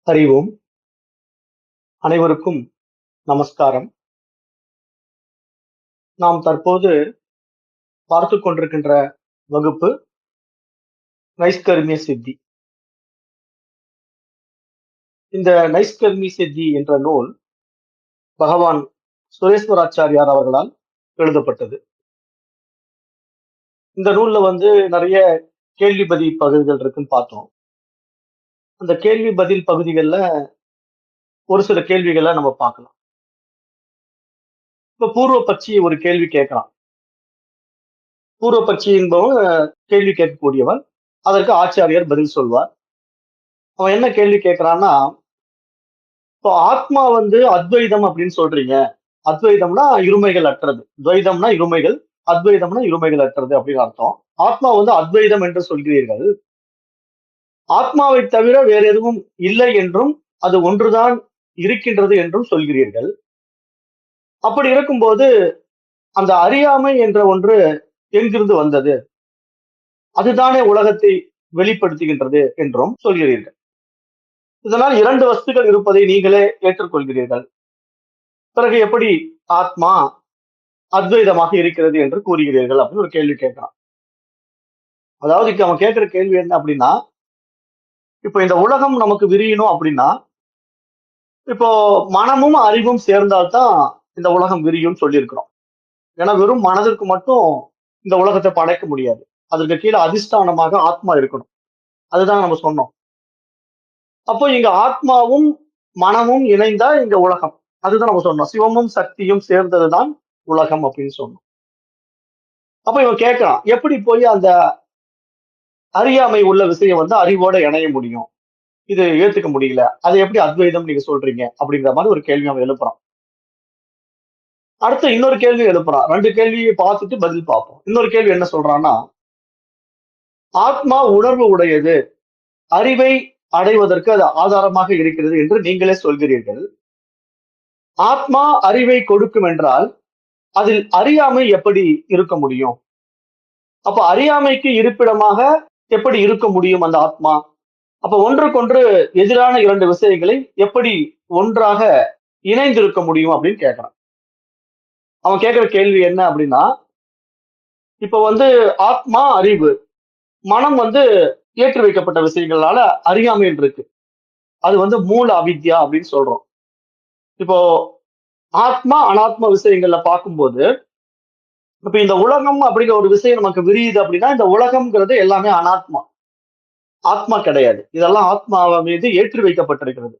அறிவோம். அனைவருக்கும் நமஸ்காரம். நாம் தற்போது பார்த்துக் கொண்டிருக்கின்ற வகுப்பு நைஷ்கர்மிய சித்தி. இந்த நைஷ்கர்மிய சித்தி என்ற நூல் பகவான் சுரேஸ்வராச்சாரியார் அவர்களால் எழுதப்பட்டது. இந்த நூல்ல நிறைய கேள்வி பதில் பகுதிகள் இருக்குன்னு பார்த்தோம். அந்த கேள்வி பதில் பகுதிகள்ல ஒரு சில கேள்விகளை நம்ம பார்க்கலாம். இப்ப பூர்வ பட்சி ஒரு கேள்வி கேட்கலாம். பூர்வ பட்சி என்பவன் கேள்வி கேட்கக்கூடியவன். அதற்கு ஆச்சாரியார் பதில் சொல்வார். அவன் என்ன கேள்வி கேட்கிறான்னா, இப்போ ஆத்மா அத்வைதம் அப்படின்னு சொல்றீங்க. அத்வைதம்னா இருமைகள் அற்றது. துவைதம்னா இருமைகள், அத்வைதம்னா இருமைகள் அற்றது அப்படின்னு அர்த்தம். ஆத்மா அத்வைதம் என்று சொல்கிறீர்கள். ஆத்மாவை தவிர வேற எதுவும் இல்லை என்றும், அது ஒன்றுதான் இருக்கின்றது என்றும் சொல்கிறீர்கள். அப்படி இருக்கும்போது அந்த அறியாமை என்ற ஒன்று எங்கிருந்து வந்தது? அதுதானே உலகத்தை வெளிப்படுத்துகின்றது என்றும் சொல்கிறீர்கள். இதனால் இரண்டு வஸ்துக்கள் இருப்பதை நீங்களே ஏற்றுக்கொள்கிறீர்கள். பிறகு எப்படி ஆத்மா அத்வைதமாக இருக்கிறது என்று கூறுகிறீர்கள் அப்படின்னு ஒரு கேள்வி கேட்கிறான். அதாவது இப்ப அவன் கேட்கிற கேள்வி என்ன அப்படின்னா, இப்போ இந்த உலகம் நமக்கு விரியணும் அப்படின்னா, இப்போ மனமும் அறிவும் சேர்ந்தால்தான் இந்த உலகம் விரியும் சொல்லியிருக்கிறோம். ஏன்னா வெறும் மனதிற்கு மட்டும் இந்த உலகத்தை படைக்க முடியாது. அதற்கு கீழே அதிஷ்டானமாக ஆத்மா இருக்கணும். அதுதான் நம்ம சொன்னோம். அப்போ இங்க ஆத்மாவும் மனமும் இணைந்தா இங்க உலகம். அதுதான் நம்ம சொன்னோம். சிவமும் சக்தியும் சேர்ந்ததுதான் உலகம் அப்படின்னு சொன்னோம். அப்ப இவன் கேட்கிறான், எப்படி போய் அந்த அறியாமை உள்ள விஷயம் அறிவோட இணைய முடியும்? இது ஏத்துக்க முடியல. அதை எப்படி அத்வைதம் நீங்க சொல்றீங்க? அப்படிங்கிற மாதிரி ஒரு கேள்வி அவன் எழுப்புறான். அடுத்து இன்னொரு கேள்வி எழுப்புறான். 2 கேள்வியை பார்த்துட்டு பதில் பார்ப்போம். இன்னொரு கேள்வி என்ன சொல்றான்னா, ஆத்மா உணர்வு உடையது. அறிவை அடைவதற்கு அது ஆதாரமாக இருக்கிறது என்று நீங்களே சொல்கிறீர்கள். ஆத்மா அறிவை கொடுக்கும் என்றால், அதில் அறியாமை எப்படி இருக்க முடியும்? அப்ப அறியாமைக்கு இருப்பிடமாக எப்படி இருக்க முடியும் அந்த ஆத்மா? அப்ப ஒன்றுக்கொன்று எதிரான 2 விஷயங்களை எப்படி ஒன்றாக இணைந்திருக்க முடியும் அப்படின்னு கேட்கிறான். அவன் கேட்கிற கேள்வி என்ன அப்படின்னா, இப்ப ஆத்மா அறிவு, மனம் ஏற்றி வைக்கப்பட்ட விஷயங்களால அறியாமையில் இருக்கு. அது மூல அவித்யா அப்படின்னு சொல்றோம். இப்போ ஆத்மா அனாத்ம விஷயங்கள்ல பார்க்கும்போது, இப்ப இந்த உலகம் அப்படிங்கிற ஒரு விஷயம் நமக்கு விரியுது அப்படின்னா, இந்த உலகம்ங்கிறது எல்லாமே அனாத்மா, ஆத்மா கிடையாது. இதெல்லாம் ஆத்மாவை மீது ஏற்றி வைக்கப்பட்டிருக்கிறது.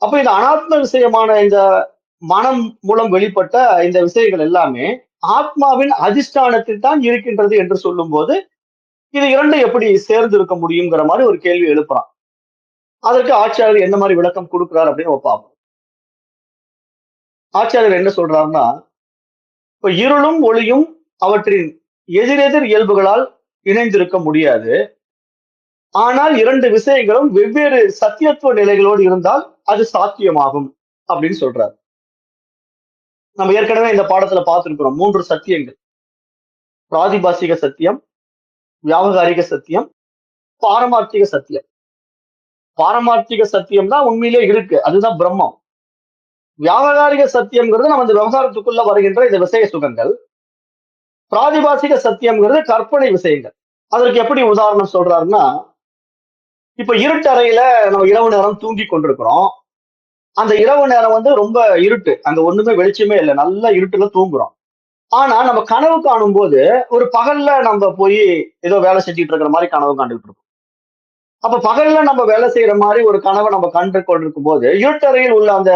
அப்ப இந்த அனாத்ம விஷயமான இந்த மனம் மூலம் வெளிப்பட்ட இந்த விஷயங்கள் எல்லாமே ஆத்மாவின் அதிஷ்டானத்தில் தான் இருக்கின்றது என்று சொல்லும் போது, இது இரண்டும் எப்படி சேர்ந்து இருக்க முடியுங்கிற மாதிரி ஒரு கேள்வி எழுப்புறான். அதற்கு ஆச்சாரியர் என்ன மாதிரி விளக்கம் கொடுக்கிறார் அப்படின்னு பார்ப்போம். ஆச்சாரியர் என்ன சொல்றாருன்னா, இப்ப இருளும் ஒளியும் அவற்றின் எதிரெதிர் இயல்புகளால் இணைந்திருக்க முடியாது. ஆனால் 2 விஷயங்களும் வெவ்வேறு சத்தியத்துவ நிலைகளோடு இருந்தால் அது சாத்தியமாகும் அப்படின்னு சொல்றாரு. நம்ம ஏற்கனவே இந்த பாடத்துல பார்த்திருக்கிறோம் 3 சத்தியங்கள். பிராதிபாசிக சத்தியம், வியாவகாரிக சத்தியம், பாரமார்த்திக சத்தியம். பாரமார்த்திக சத்தியம் தான் உண்மையிலே இருக்கு. அதுதான் பிரம்மம். வியாவகாரிக சத்தியம்ங்கிறது நம்ம இந்த விவகாரத்துக்குள்ள வருகின்ற இந்த விஷய சுகங்கள். பிராதிபாசிக சத்தியம்ங்கிறது கற்பனை விஷயங்கள். அதற்கு எப்படி உதாரணம் சொல்றாருன்னா, இப்ப இருட்டறையில நம்ம இரவு நேரம் தூங்கி கொண்டிருக்கிறோம். அந்த இரவு நேரம் ரொம்ப இருட்டு. அங்க ஒண்ணுமே வெளிச்சமே இல்லை. நல்லா இருட்டுல தூங்குறோம். ஆனா நம்ம கனவு காணும் போது ஒரு பகல்ல நம்ம போய் ஏதோ வேலை செஞ்சுட்டு இருக்கிற மாதிரி கனவு காண்டுகிட்டு இருக்கோம். அப்ப பகல்ல நம்ம வேலை செய்யற மாதிரி ஒரு கனவை நம்ம கண்டு கொண்டிருக்கும் போது இருட்டறையில் உள்ள அந்த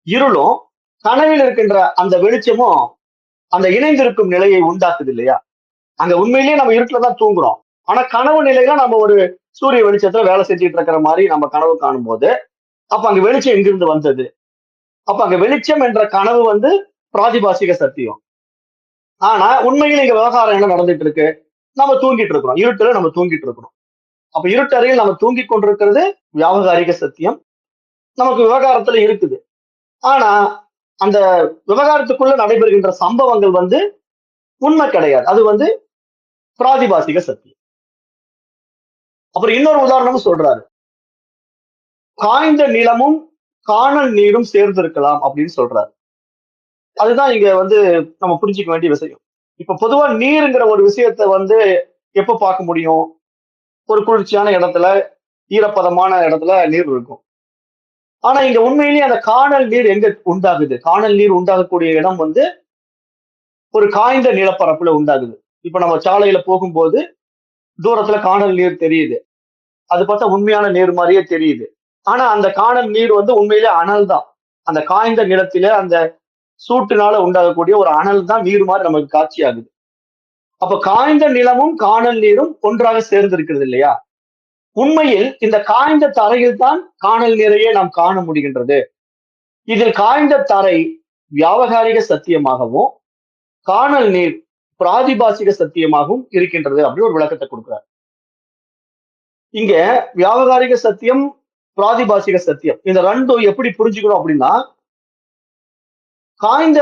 இருளும் கனவில் இருக்கின்ற அந்த வெளிச்சமும் அந்த இணைந்திருக்கும் நிலையை உண்டாக்குது இல்லையா? அங்க உண்மையிலேயே நம்ம இருட்டுல தான் தூங்குறோம். ஆனா கனவு நிலையில நம்ம ஒரு சூரிய வெளிச்சத்துல வேலை செஞ்சுட்டு இருக்கிற மாதிரி நம்ம கனவு காணும் போது, அப்ப அங்க வெளிச்சம் எங்கிருந்து வந்தது? அப்ப அங்க வெளிச்சம் என்ற கனவு பிராதிபாசிக சத்தியம். ஆனா உண்மையில் இங்க விவகாரம் என்ன நடந்துட்டு இருக்கு? நம்ம தூங்கிட்டு இருக்கிறோம். இருட்டுல நம்ம தூங்கிட்டு இருக்கிறோம். அப்ப இருட்டறையில் நம்ம தூங்கிக் கொண்டிருக்கிறது வியாவகாரிக சத்தியம். நமக்கு விவகாரத்துல இருக்குது. ஆனா அந்த விவகாரத்துக்குள்ள நடைபெறுகின்ற சம்பவங்கள் உண்மை கிடையாது. அது பிராதிபாசிக சத்தியம். அப்புறம் இன்னொரு உதாரணமும் சொல்றாரு. காய்ந்த நிலமும் காணல் நீரும் சேர்ந்து இருக்கலாம் அப்படின்னு சொல்றாரு. அதுதான் இங்க வந்து நம்ம புரிஞ்சுக்க வேண்டிய விஷயம். இப்ப பொதுவா நீருங்கிற ஒரு விஷயத்த வந்து எப்ப பார்க்க முடியும்? ஒரு குளிர்ச்சியான இடத்துல, ஈரப்பதமான இடத்துல நீர் இருக்கும். ஆனா இங்க உண்மையிலேயே அந்த காணல் நீர் எங்க உண்டாகுது? காணல் நீர் உண்டாகக்கூடிய இடம் வந்து ஒரு காய்ந்த நிலப்பரப்புல உண்டாகுது. இப்ப நம்ம சாலையில போகும்போது தூரத்துல காணல் நீர் தெரியுது. அது பார்த்தா உண்மையான நீர் மாரியே தெரியுது. ஆனா அந்த காணல் நீர் வந்து உண்மையிலே அனல் தான். அந்த காய்ந்த நிலத்தில அந்த சூட்டுனால உண்டாகக்கூடிய ஒரு அனல் தான் நீர் மாரி நமக்கு காட்சியாகுது. அப்ப காய்ந்த நிலமும், காணல் நீரும் ஒன்றாக சேர்ந்து இருக்கிறது இல்லையா? உண்மையில் இந்த காய்ந்த தரையில் தான் காணல் நீரையே நாம் காண முடிகின்றது. இதில் காய்ந்த தரை வியாவகாரிக சத்தியமாகவும், காணல் நீர் பிராதிபாசிக சத்தியமாகவும் இருக்கின்றது அப்படின்னு ஒரு விளக்கத்தை கொடுக்கிறார். இங்க வியாவகாரிக சத்தியம், பிராதிபாசிக சத்தியம் இந்த ரெண்டும் எப்படி புரிஞ்சுக்கணும் அப்படின்னா, காய்ந்த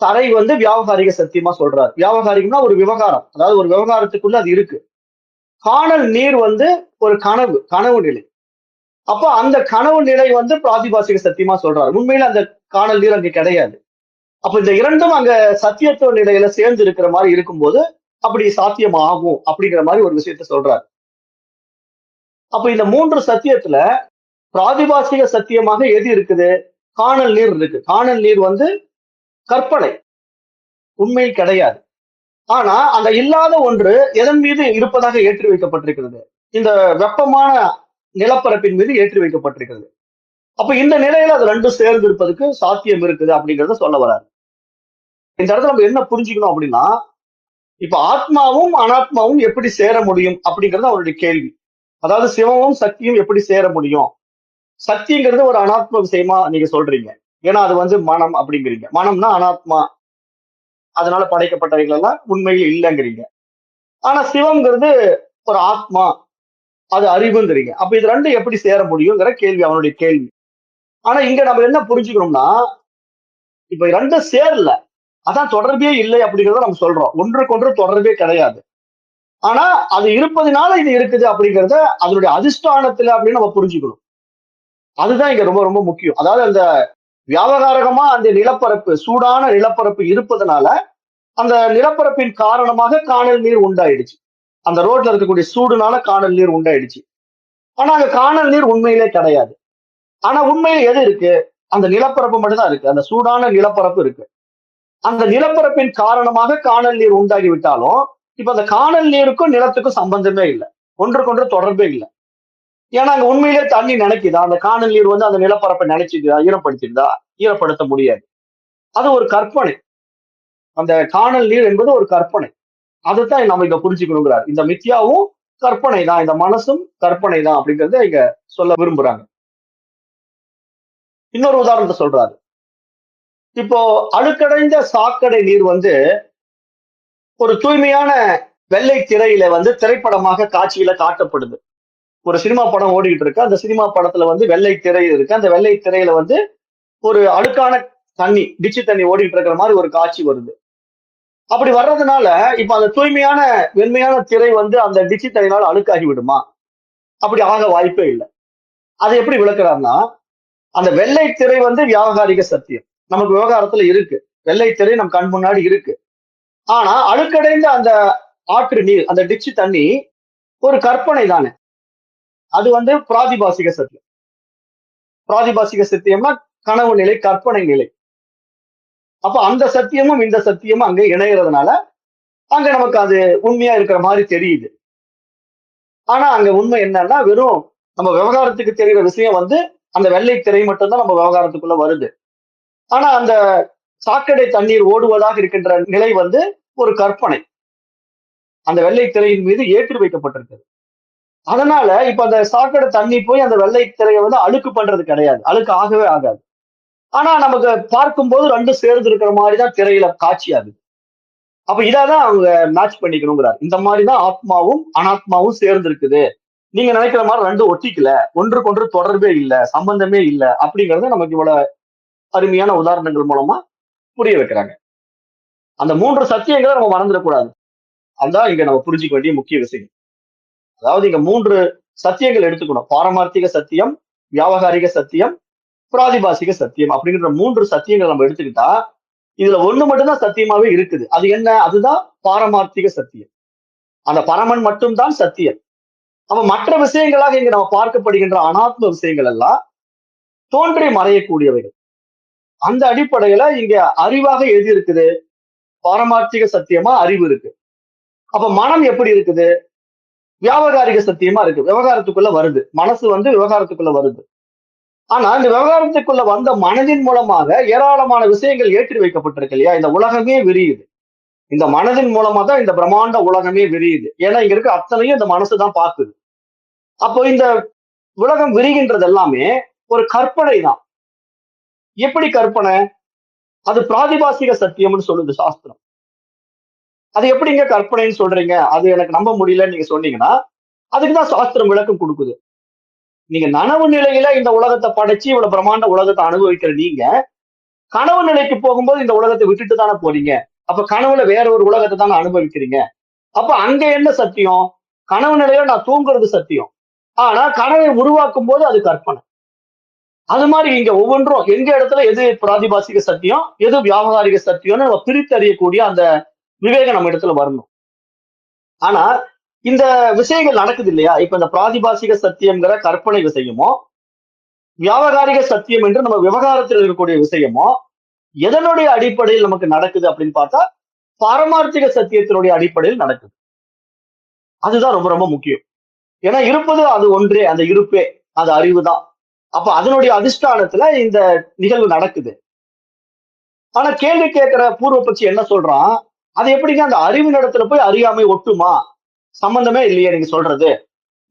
தரை வந்து வியாவகாரிக சத்தியமா சொல்றாரு. வியாவகாரிகம்னா ஒரு விவகாரம். அதாவது ஒரு விவகாரத்துக்குள்ள அது இருக்கு. காணல் நீர் வந்து ஒரு கனவு, கனவு நிலை. அப்ப அந்த கனவு நிலை வந்து பிராதிபாசிக சத்தியமா சொல்றாரு. உண்மையில அந்த காணல் நீர் அங்க கிடையாது. அப்ப இந்த இரண்டும் அங்க சத்தியத்துவ நிலையில சேர்ந்து இருக்கிற மாதிரி இருக்கும்போது, அப்படி சாத்தியம் ஆகும் அப்படிங்கிற மாதிரி ஒரு விஷயத்த சொல்றாரு. அப்ப இந்த 3 சத்தியத்துல பிராதிபாசிக சத்தியமாக எது இருக்குது? காணல் நீர் இருக்கு. காணல் நீர் வந்து கற்பனை. உண்மை கிடையாது. ஆனா அங்க இல்லாத ஒன்று எதன் மீது இருப்பதாக ஏற்றி வைக்கப்பட்டிருக்கிறது? இந்த வெப்பமான நிலப்பரப்பின் மீது ஏற்றி வைக்கப்பட்டிருக்கிறது. அப்ப இந்த நிலையில அது ரெண்டும் சேர்ந்து இருப்பதற்கு சாத்தியம் இருக்குது அப்படிங்கறத சொல்ல வராரு. இந்த இடத்துல நம்ம என்ன புரிஞ்சுக்கணும் அப்படின்னா, இப்ப ஆத்மாவும் அனாத்மாவும் எப்படி சேர முடியும் அப்படிங்கிறது அவருடைய கேள்வி. அதாவது சிவமும் சக்தியும் எப்படி சேர முடியும்? சக்திங்கிறது ஒரு அனாத்ம விஷயமா நீங்க சொல்றீங்க. ஏன்னா அது வந்து மனம் அப்படிங்கிறீங்க. மனம்னா அனாத்மா. அதனால படைக்கப்பட்டவைகள் எல்லாம் உண்மையில் இல்லைங்கிறீங்க. ஆனா சிவம்ங்கிறது ஒரு ஆத்மா. அது அறிவுங்கிறீங்க. அப்ப இது ரெண்டும் எப்படி சேர முடியுங்கிற கேள்வி அவனுடைய கேள்வி. ஆனா இங்க நம்ம என்ன புரிஞ்சுக்கணும்னா, இப்ப ரெண்டும் சேரல. அதான் தொடர்பே இல்லை அப்படிங்கிறத நம்ம சொல்றோம். ஒன்றுக்கொன்று தொடர்பே கிடையாது. ஆனா அது இருப்பதினால இது இருக்குது அப்படிங்கிறத அதனுடைய அதிஷ்டானத்துல அப்படின்னு நம்ம புரிஞ்சுக்கணும். அதுதான் இங்க ரொம்ப ரொம்ப முக்கியம். அதாவது அந்த வியாவகாரகமா அந்த நிலப்பரப்பு, சூடான நிலப்பரப்பு இருப்பதனால, அந்த நிலப்பரப்பின் காரணமாக காணல் நீர் உண்டாயிடுச்சு. அந்த ரோட்ல இருக்கக்கூடிய சூடுனால காணல் நீர் உண்டாயிடுச்சு. ஆனா அங்க காணல் நீர் உண்மையிலே கிடையாது. ஆனா உண்மையில எது இருக்கு? அந்த நிலப்பரப்பு மட்டும் தான் இருக்கு. அந்த சூடான நிலப்பரப்பு இருக்கு. அந்த நிலப்பரப்பின் காரணமாக காணல் நீர் உண்டாகி விட்டாலும், இப்ப அந்த காணல் நீருக்கும் நிலத்துக்கும் சம்பந்தமே இல்ல. ஒன்றுக்கொன்று தொடர்பே இல்ல. ஏன்னா அங்க உண்மையிலே தண்ணி நினைக்குதா? அந்த காணல் நீர் வந்து அந்த நிலப்பரப்பை நினைச்சுக்குதா? ஈரப்படுத்திடுதா? ஈரப்படுத்த முடியாது. அது ஒரு கற்பனை. அந்த காணல் நீர் என்பது ஒரு கற்பனை. அதைத்தான் நம்ம இங்க புரிஞ்சுக்கணுங்கிறார். இந்த மித்யாவும் கற்பனை தான். இந்த மனசும் கற்பனை தான் அப்படிங்கறத இங்க சொல்ல விரும்புறாங்க. இன்னொரு உதாரணத்தை சொல்றாரு. இப்போ அழுக்கடைந்த சாக்கடை நீர் வந்து ஒரு தூய்மையான வெள்ளை திரையில வந்து திரைப்படமாக காட்சியில காட்டப்படுது. ஒரு சினிமா படம் ஓடிக்கிட்டு இருக்கு. அந்த சினிமா படத்துல வந்து வெள்ளை திரை இருக்கு. அந்த வெள்ளை திரையில வந்து ஒரு அழுக்கான தண்ணி, டிச்சு தண்ணி ஓடிட்டு இருக்கிற மாதிரி ஒரு காட்சி வருது. அப்படி வர்றதுனால, இப்ப அந்த தூய்மையான வெண்மையான திரை வந்து அந்த டிச்சு தண்ணினால அழுக்காகி விடுமா? அப்படி ஆக வாய்ப்பே இல்லை. அதை எப்படி விளக்குறாருன்னா, அந்த வெள்ளை திரை வந்து வியாவகாரிக சத்தியம். நமக்கு விவகாரத்துல இருக்கு. வெள்ளை திரை நம் கண் முன்னாடி இருக்கு. ஆனா அழுக்கடைந்த அந்த ஆற்று நீர், அந்த டிச்சு தண்ணி ஒரு கற்பனை தானே. அது வந்து பிராதிபாசிக சத்தியம். பிராதிபாசிக சத்தியம்னா கனவு நிலை, கற்பனை நிலை. அப்ப அந்த சத்தியமும் இந்த சத்தியமும் அங்க இணையறதுனால, அங்க நமக்கு அது உண்மையா இருக்கிற மாதிரி தெரியுது. ஆனா அங்க உண்மை என்னன்னா, வெறும் நம்ம விவகாரத்துக்கு தெரிகிற விஷயம் வந்து அந்த வெள்ளை திரை மட்டும் தான் நம்ம விவகாரத்துக்குள்ள வருது. ஆனா அந்த சாக்கடை தண்ணீர் ஓடுவதாக இருக்கின்ற நிலை வந்து ஒரு கற்பனை. அந்த வெள்ளை திரையின் மீது ஏற்றி வைக்கப்பட்டிருக்கு. அதனால இப்ப அந்த சாக்கடை தண்ணி போய் அந்த வெள்ளை திரையை வந்து அழுக்கு பண்றது கிடையாது. அழுக்கு ஆகவே ஆகாது. ஆனா நமக்கு பார்க்கும்போது 2 சேர்ந்து இருக்கிற மாதிரிதான் திரையில காட்சியாகுது. அப்ப இதாதான் அவங்க மேட்ச் பண்ணிக்கணுங்கிறார். இந்த மாதிரிதான் ஆத்மாவும் அனாத்மாவும் சேர்ந்து இருக்குது. நீங்க நினைக்கிற மாதிரி 2 ஒட்டிக்கல. ஒன்றுக்கொன்று தொடர்பே இல்ல, சம்பந்தமே இல்ல அப்படிங்கறத நமக்கு இவ்வளவு அருமையான உதாரணங்கள் மூலமா புரிய வைக்கிறாங்க. அந்த 3 சத்தியங்களை நம்ம மறந்துடக்கூடாது. அதான் இங்க நம்ம புரிஞ்சுக்க வேண்டிய முக்கிய விஷயம். அதாவது இங்க 3 சத்தியங்கள் எடுத்துக்கணும். பாரமார்த்திக சத்தியம், வியாவகாரிக சத்தியம், பிராதிபாசிக சத்தியம் அப்படிங்கிற 3 சத்தியங்களை நம்ம எடுத்துக்கிட்டா இதுல ஒண்ணு மட்டும்தான் சத்தியமாவே இருக்குது. அது என்ன? அதுதான் பாரமார்த்திக சத்தியம். அந்த பரமன் மட்டும்தான் சத்தியம். அப்ப மற்ற விஷயங்களாக இங்க நம்ம பார்க்கப்படுகின்ற அனாத்ம விஷயங்கள் எல்லாம் தோன்றி மறையக்கூடியவைகள். அந்த அடிப்படையில இங்க அறிவாக எது இருக்குது? பாரமார்த்திக சத்தியமா அறிவு இருக்கு. அப்ப மனம் எப்படி இருக்குது? வியாவகாரிக சத்தியமா இருக்கு. விவகாரத்துக்குள்ள வருது. மனசு விவகாரத்துக்குள்ள வருது. ஆனா இந்த விவகாரத்துக்குள்ள வந்த மனதின் மூலமாக ஏராளமான விஷயங்கள் ஏற்றி வைக்கப்பட்டிருக்கு இல்லையா? இந்த உலகமே விரியுது. இந்த மனதின் மூலமா தான் இந்த பிரம்மாண்ட உலகமே விரியுது. ஏன்னா இங்க இருக்க அத்தனையும் இந்த மனசுதான் பாக்குது. அப்போ இந்த உலகம் விரிகின்றது எல்லாமே ஒரு கற்பனை தான். எப்படி கற்பனை? அது பிராதிபாசிக சத்தியம்னு சொல்லுது சாஸ்திரம். அது எப்படிங்க கற்பனைன்னு சொல்றீங்க? அது எனக்கு நம்ப முடியலன்னு நீங்க சொன்னீங்கன்னா, அதுக்குதான் சாஸ்திரம் விளக்கம் கொடுக்குது. நீங்க நனவு நிலையில இந்த உலகத்தை படைச்சு இவ்வளவு பிரம்மாண்ட உலகத்தை அனுபவிக்கிற நீங்க, கனவு நிலைக்கு போகும்போது இந்த உலகத்தை விட்டுட்டு தானே போறீங்க. அப்ப கனவுல வேற ஒரு உலகத்தை தானே அனுபவிக்கிறீங்க. அப்ப அங்க என்ன சத்தியம்? கனவு நிலையில நான் தூங்குறது சத்தியம். ஆனா கனவை உருவாக்கும் போது அது கற்பனை. அது மாதிரி இங்க ஒவ்வொன்றும் எங்க இடத்துல எது பிராதிபாசிக சத்தியம், எது வியாவகாரிக சத்தியம்னு நம்ம பிரித்தறியக்கூடிய அந்த விவேகம் நம்ம இடத்துல வரணும். ஆனா இந்த விஷயங்கள் நடக்குது இல்லையா? இப்ப இந்த பிராதிபாசிக சத்தியம்ங்கிற கற்பனை விஷயமோ, வியாவகாரிக சத்தியம் என்று நம்ம விவகாரத்தில் இருக்கக்கூடிய விஷயமோ, எதனுடைய அடிப்படையில் நமக்கு நடக்குது அப்படின்னு பார்த்தா, பாரமார்த்திக சத்தியத்தினுடைய அடிப்படையில் நடக்குது. அதுதான் ரொம்ப ரொம்ப முக்கியம். ஏன்னா இருப்பது அது ஒன்றே, அந்த இருப்பே, அது அறிவுதான். அப்ப அதனுடைய அதிஷ்டானத்துல இந்த நிகழ்வு நடக்குது. ஆனா கேள்வி கேட்கிற பூர்வபட்சி என்ன சொல்றான்? அது எப்படிங்க அந்த அறிவின் இடத்துல போய் அறியாமை ஒட்டுமா? சம்பந்தமே இல்லையே நீங்க சொல்றது.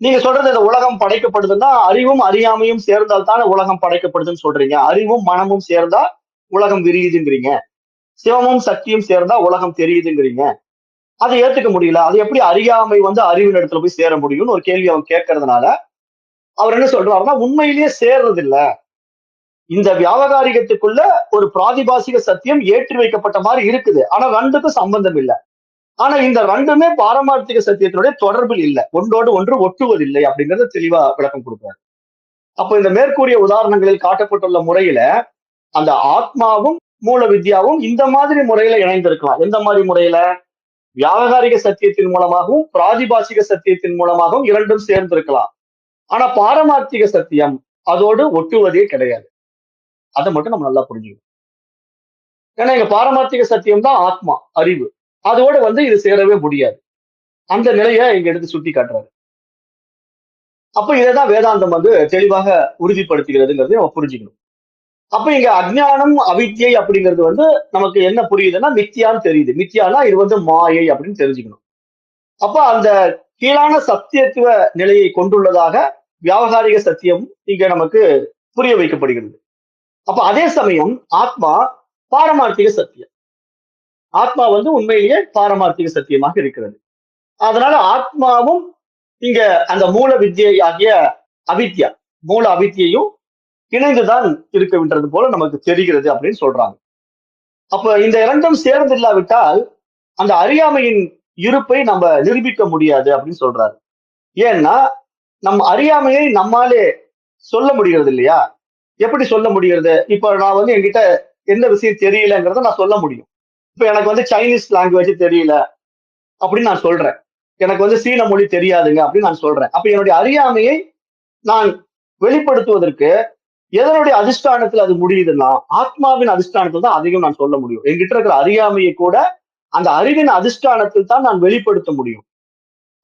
நீங்க சொல்றது இந்த உலகம் படைக்கப்படுதுன்னா அறிவும் அறியாமையும் சேர்ந்தால் தானே உலகம் படைக்கப்படுதுன்னு சொல்றீங்க. அறிவும் மனமும் சேர்ந்தா உலகம் விரியுதுங்கிறீங்க. சிவமும் சக்தியும் சேர்ந்தா உலகம் தெரியுதுங்கிறீங்க. அதை ஏத்துக்க முடியல. அது எப்படி அறியாமை அறிவின் இடத்துல போய் சேர முடியும்னு ஒரு கேள்வி அவன் கேட்கறதுனால, அவர் என்ன சொல்றாருன்னா, உண்மையிலேயே சேர்றது இல்ல. இந்த வியாவகாரிகத்துக்குள்ள ஒரு பிராதிபாசிக சத்தியம் ஏற்றி வைக்கப்பட்ட மாதிரி இருக்குது. ஆனா 2க்கும் சம்பந்தம் இல்ல. ஆனா இந்த 2மே பாரமார்த்திக சத்தியத்தினுடைய தொடர்பில் இல்ல. ஒன்றோடு ஒன்று ஒட்டுவதில்லை அப்படிங்கறத தெளிவா விளக்கம் கொடுக்கிறார். அப்ப இந்த மேற்கூறிய உதாரணங்களில் காட்டப்பட்டுள்ள முறையில அந்த ஆத்மாவும் மூல வித்யாவும் இந்த மாதிரி முறையில இணைந்திருக்கலாம். எந்த மாதிரி முறையில? வியாவகாரிக சத்தியத்தின் மூலமாகவும் பிராதிபாசிக சத்தியத்தின் மூலமாகவும் 2ம் சேர்ந்திருக்கலாம். ஆனா பாரமார்த்திக சத்தியம் அதோடு ஒட்டுவதே கிடையாது. அதை மட்டும் நம்ம நல்லா புரிஞ்சுக்கணும். ஏன்னா இங்க பாரமார்த்திக சத்தியம் தான் ஆத்மா, அறிவு. அதோட இது சேரவே முடியாது. அந்த நிலையை இங்க எடுத்து சுட்டி காட்டுறாரு. அப்ப இதைதான் வேதாந்தம் தெளிவாக உறுதிப்படுத்துகிறதுங்கிறதை நம்ம புரிஞ்சுக்கணும். அப்ப இங்க அஜ்ஞானம் அவித்யை அப்படிங்கிறது நமக்கு என்ன புரியுதுன்னா மித்தியான்னு தெரியுது. மித்தியானா இது மாயை அப்படின்னு தெரிஞ்சுக்கணும். அப்ப அந்த கீழான சத்தியத்துவ நிலையை கொண்டுள்ளதாக வியாவகாரிக சத்தியம் இங்க நமக்கு புரிய வைக்கப்படுகிறது. அப்ப அதே சமயம் ஆத்மா பாரமார்த்திக சத்தியம். ஆத்மா உண்மையிலேயே பாரமார்த்திக சத்தியமாக இருக்கிறது. அதனால ஆத்மாவும் இங்க அந்த மூல வித்யை ஆகிய அவித்யா, மூல அவித்யையும் இணைந்துதான் இருக்கின்றது போல நமக்கு தெரிகிறது அப்படின்னு சொல்றாங்க. அப்ப இந்த 2ம் சேர்ந்து இல்லாவிட்டால் அந்த அறியாமையின் இருப்பை நம்ம நிரூபிக்க முடியாது அப்படின்னு சொல்றாரு. ஏன்னா நம் அறியாமையை நம்மாலே சொல்ல முடிகிறது இல்லையா? எப்படி சொல்ல முடிகிறது? இப்ப நான் என்கிட்ட எந்த விஷயம் தெரியலங்கிறத நான் சொல்ல முடியும். இப்ப எனக்கு சைனீஸ் லாங்குவேஜ் தெரியல அப்படின்னு நான் சொல்றேன். எனக்கு சீன மொழி தெரியாதுங்க அப்படின்னு நான் சொல்றேன். அப்ப என்னுடைய அறியாமையை நான் வெளிப்படுத்துவதற்கு எதனுடைய அதிஷ்டானத்துல அது முடியுதுன்னா ஆத்மாவின் அதிஷ்டானத்தில் தான் அதிகம் நான் சொல்ல முடியும். என்கிட்ட இருக்கிற அறியாமையை கூட அந்த அறிவின் அதிஷ்டானத்தில் தான் நான் வெளிப்படுத்த முடியும்.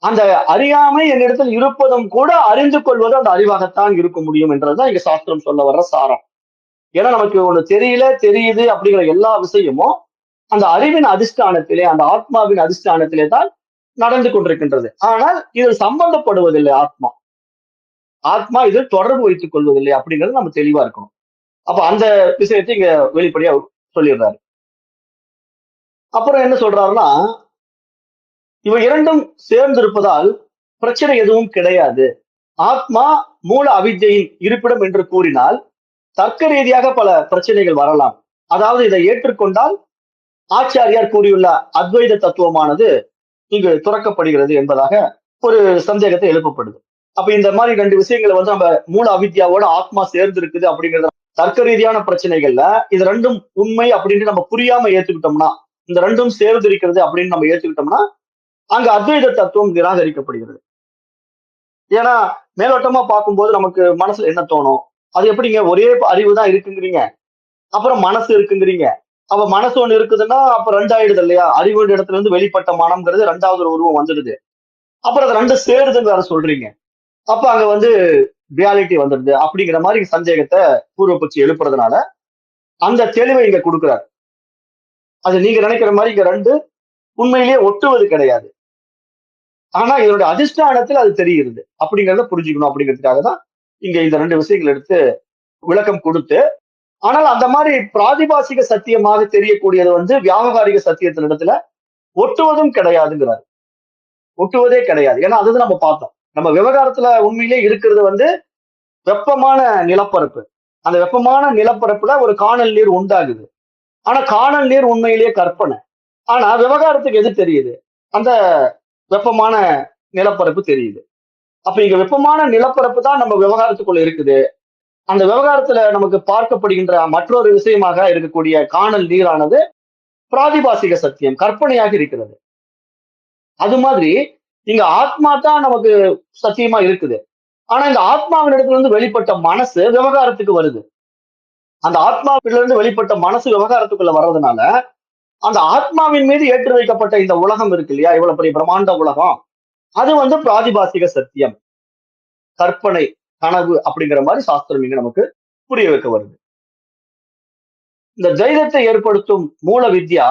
அந்த அறியாமை என்னிடத்தில் இருப்பதும் கூட அறிந்து கொள்வது அந்த அறிவாகத்தான் இருக்க முடியும் என்றதுதான் இங்க சாஸ்திரம் சொல்ல வர்ற சாரம். ஏன்னா நமக்கு ஒண்ணு தெரியல தெரியுது அப்படிங்கிற எல்லா விஷயமும் அந்த அறிவின் அதிஷ்டானத்திலே, அந்த ஆத்மாவின் அதிஷ்டானத்திலே தான் நடந்து கொண்டிருக்கின்றது. ஆனால் இதில் சம்பந்தப்படுவதில்லை ஆத்மா. ஆத்மா இதில் தொடர்பு வைத்துக் கொள்வதில்லை அப்படிங்கிறது நம்ம தெளிவா இருக்கணும். அப்ப அந்த விஷயத்தை இங்க வெளிப்படையா சொல்லிடுறாரு. அப்புறம் என்ன சொல்றாருன்னா, இவை 2ம் சேர்ந்திருப்பதால் பிரச்சனை எதுவும் கிடையாது. ஆத்மா மூல அவித்யின் இருப்பிடம் என்று கூறினால் தர்க்க ரீதியாக பல பிரச்சனைகள் வரலாம். அதாவது இதை ஏற்றுக்கொண்டால் ஆச்சாரியார் கூறியுள்ள அத்வைத தத்துவமானது இங்கு துறக்கப்படுகிறது என்பதாக ஒரு சந்தேகத்தை எழுப்பப்படுது. அப்ப இந்த மாதிரி ரெண்டு விஷயங்களை வந்து நம்ம மூல அவித்யாவோட ஆத்மா சேர்ந்து இருக்குது அப்படிங்கறது தர்க்க ரீதியான பிரச்சனைகள்ல இது ரெண்டும் உண்மை அப்படின்னு நம்ம புரியாம ஏத்துக்கிட்டோம்னா, இந்த ரெண்டும் சேர்ந்து இருக்கிறது அப்படின்னு நம்ம ஏத்துக்கிட்டோம்னா அங்க அத்வைத தத்துவம் நிராகரிக்கப்படுகிறது. ஏன்னா மேலோட்டமா பார்க்கும்போது நமக்கு மனசுல என்ன தோணும்? அது எப்படிங்க ஒரே அறிவு தான் இருக்குங்கிறீங்க, அப்புறம் மனசு இருக்குங்கிறீங்க. அப்ப மனசு ஒண்ணு இருக்குதுன்னா அப்ப ரெண்டு ஆயிடுது இல்லையா? அறிவு இடத்துல இருந்து வெளிப்பட்ட மனம்ங்கிறது ரெண்டாவது ஒரு உருவம் வந்துடுது. அப்புறம் அது ரெண்டும் சேருதுன்னு வேற சொல்றீங்க. அப்ப அங்க வந்து ரியாலிட்டி வந்துடுது அப்படிங்கிற மாதிரி சந்தேகத்தை பூர்வபட்சி எழுப்புறதுனால அந்த தெளிவை இங்க கொடுக்கிறார். அது நீங்க நினைக்கிற மாதிரி இங்க ரெண்டு உண்மையிலேயே ஒட்டுவது கிடையாது. ஆனா இதனுடைய அதிஷ்டானத்தில் அது தெரிகிறது அப்படிங்கிறத புரிஞ்சுக்கணும் அப்படிங்கிறதுக்காக தான் இங்க இந்த ரெண்டு விஷயங்கள் எடுத்து விளக்கம் கொடுத்து, ஆனால் அந்த மாதிரி பிராதிபாசிக சத்தியமாக தெரியக்கூடியது வந்து வியாபகாரிக சத்தியத்தின் இடத்துல ஒட்டுவதும் கிடையாதுங்கிறார். ஒட்டுவதே கிடையாது. ஏன்னா அதுதான் நம்ம பார்த்தோம். நம்ம விவகாரத்துல உண்மையிலே இருக்கிறது வந்து வெப்பமான நிலப்பரப்பு. அந்த வெப்பமான நிலப்பரப்புல ஒரு காணல் நீர் உண்டாகுது. ஆனா காணல் நீர் உண்மையிலேயே கற்பனை. ஆனா விவகாரத்துக்கு எது தெரியுது? அந்த வெப்பமான நிலப்பரப்பு தெரியுது. அப்ப இங்க வெப்பமான நிலப்பரப்பு தான் நம்ம விவகாரத்துக்குள்ள இருக்குது. அந்த விவகாரத்துல நமக்கு பார்க்கப்படுகின்ற மற்றொரு விஷயமாக இருக்கக்கூடிய காணல் நீரானது பிராதிபாசிக சத்தியம், கற்பனையாக இருக்கிறது. அது மாதிரி இங்க ஆத்மா தான் நமக்கு சத்தியமா இருக்குது. ஆனா இந்த ஆத்மாவின் இடத்துல இருந்து வெளிப்பட்ட மனசு விவகாரத்துக்கு வருது. அந்த ஆத்மாவில இருந்து வெளிப்பட்ட மனசு விவகாரத்துக்குள்ள வர்றதுனால அந்த ஆத்மாவின் மீது ஏற்றி வைக்கப்பட்ட இந்த உலகம் இருக்கு இல்லையா, இவ்வளவு பெரிய பிரம்மாண்ட உலகம், அது வந்து பிராதிபாசிக சத்தியம், கற்பனை, கனவு அப்படிங்கிற மாதிரி சாஸ்திரம் இங்க நமக்கு புரிய வைக்க வருது. இந்த துவைதத்தை ஏற்படுத்தும் மூல வித்யா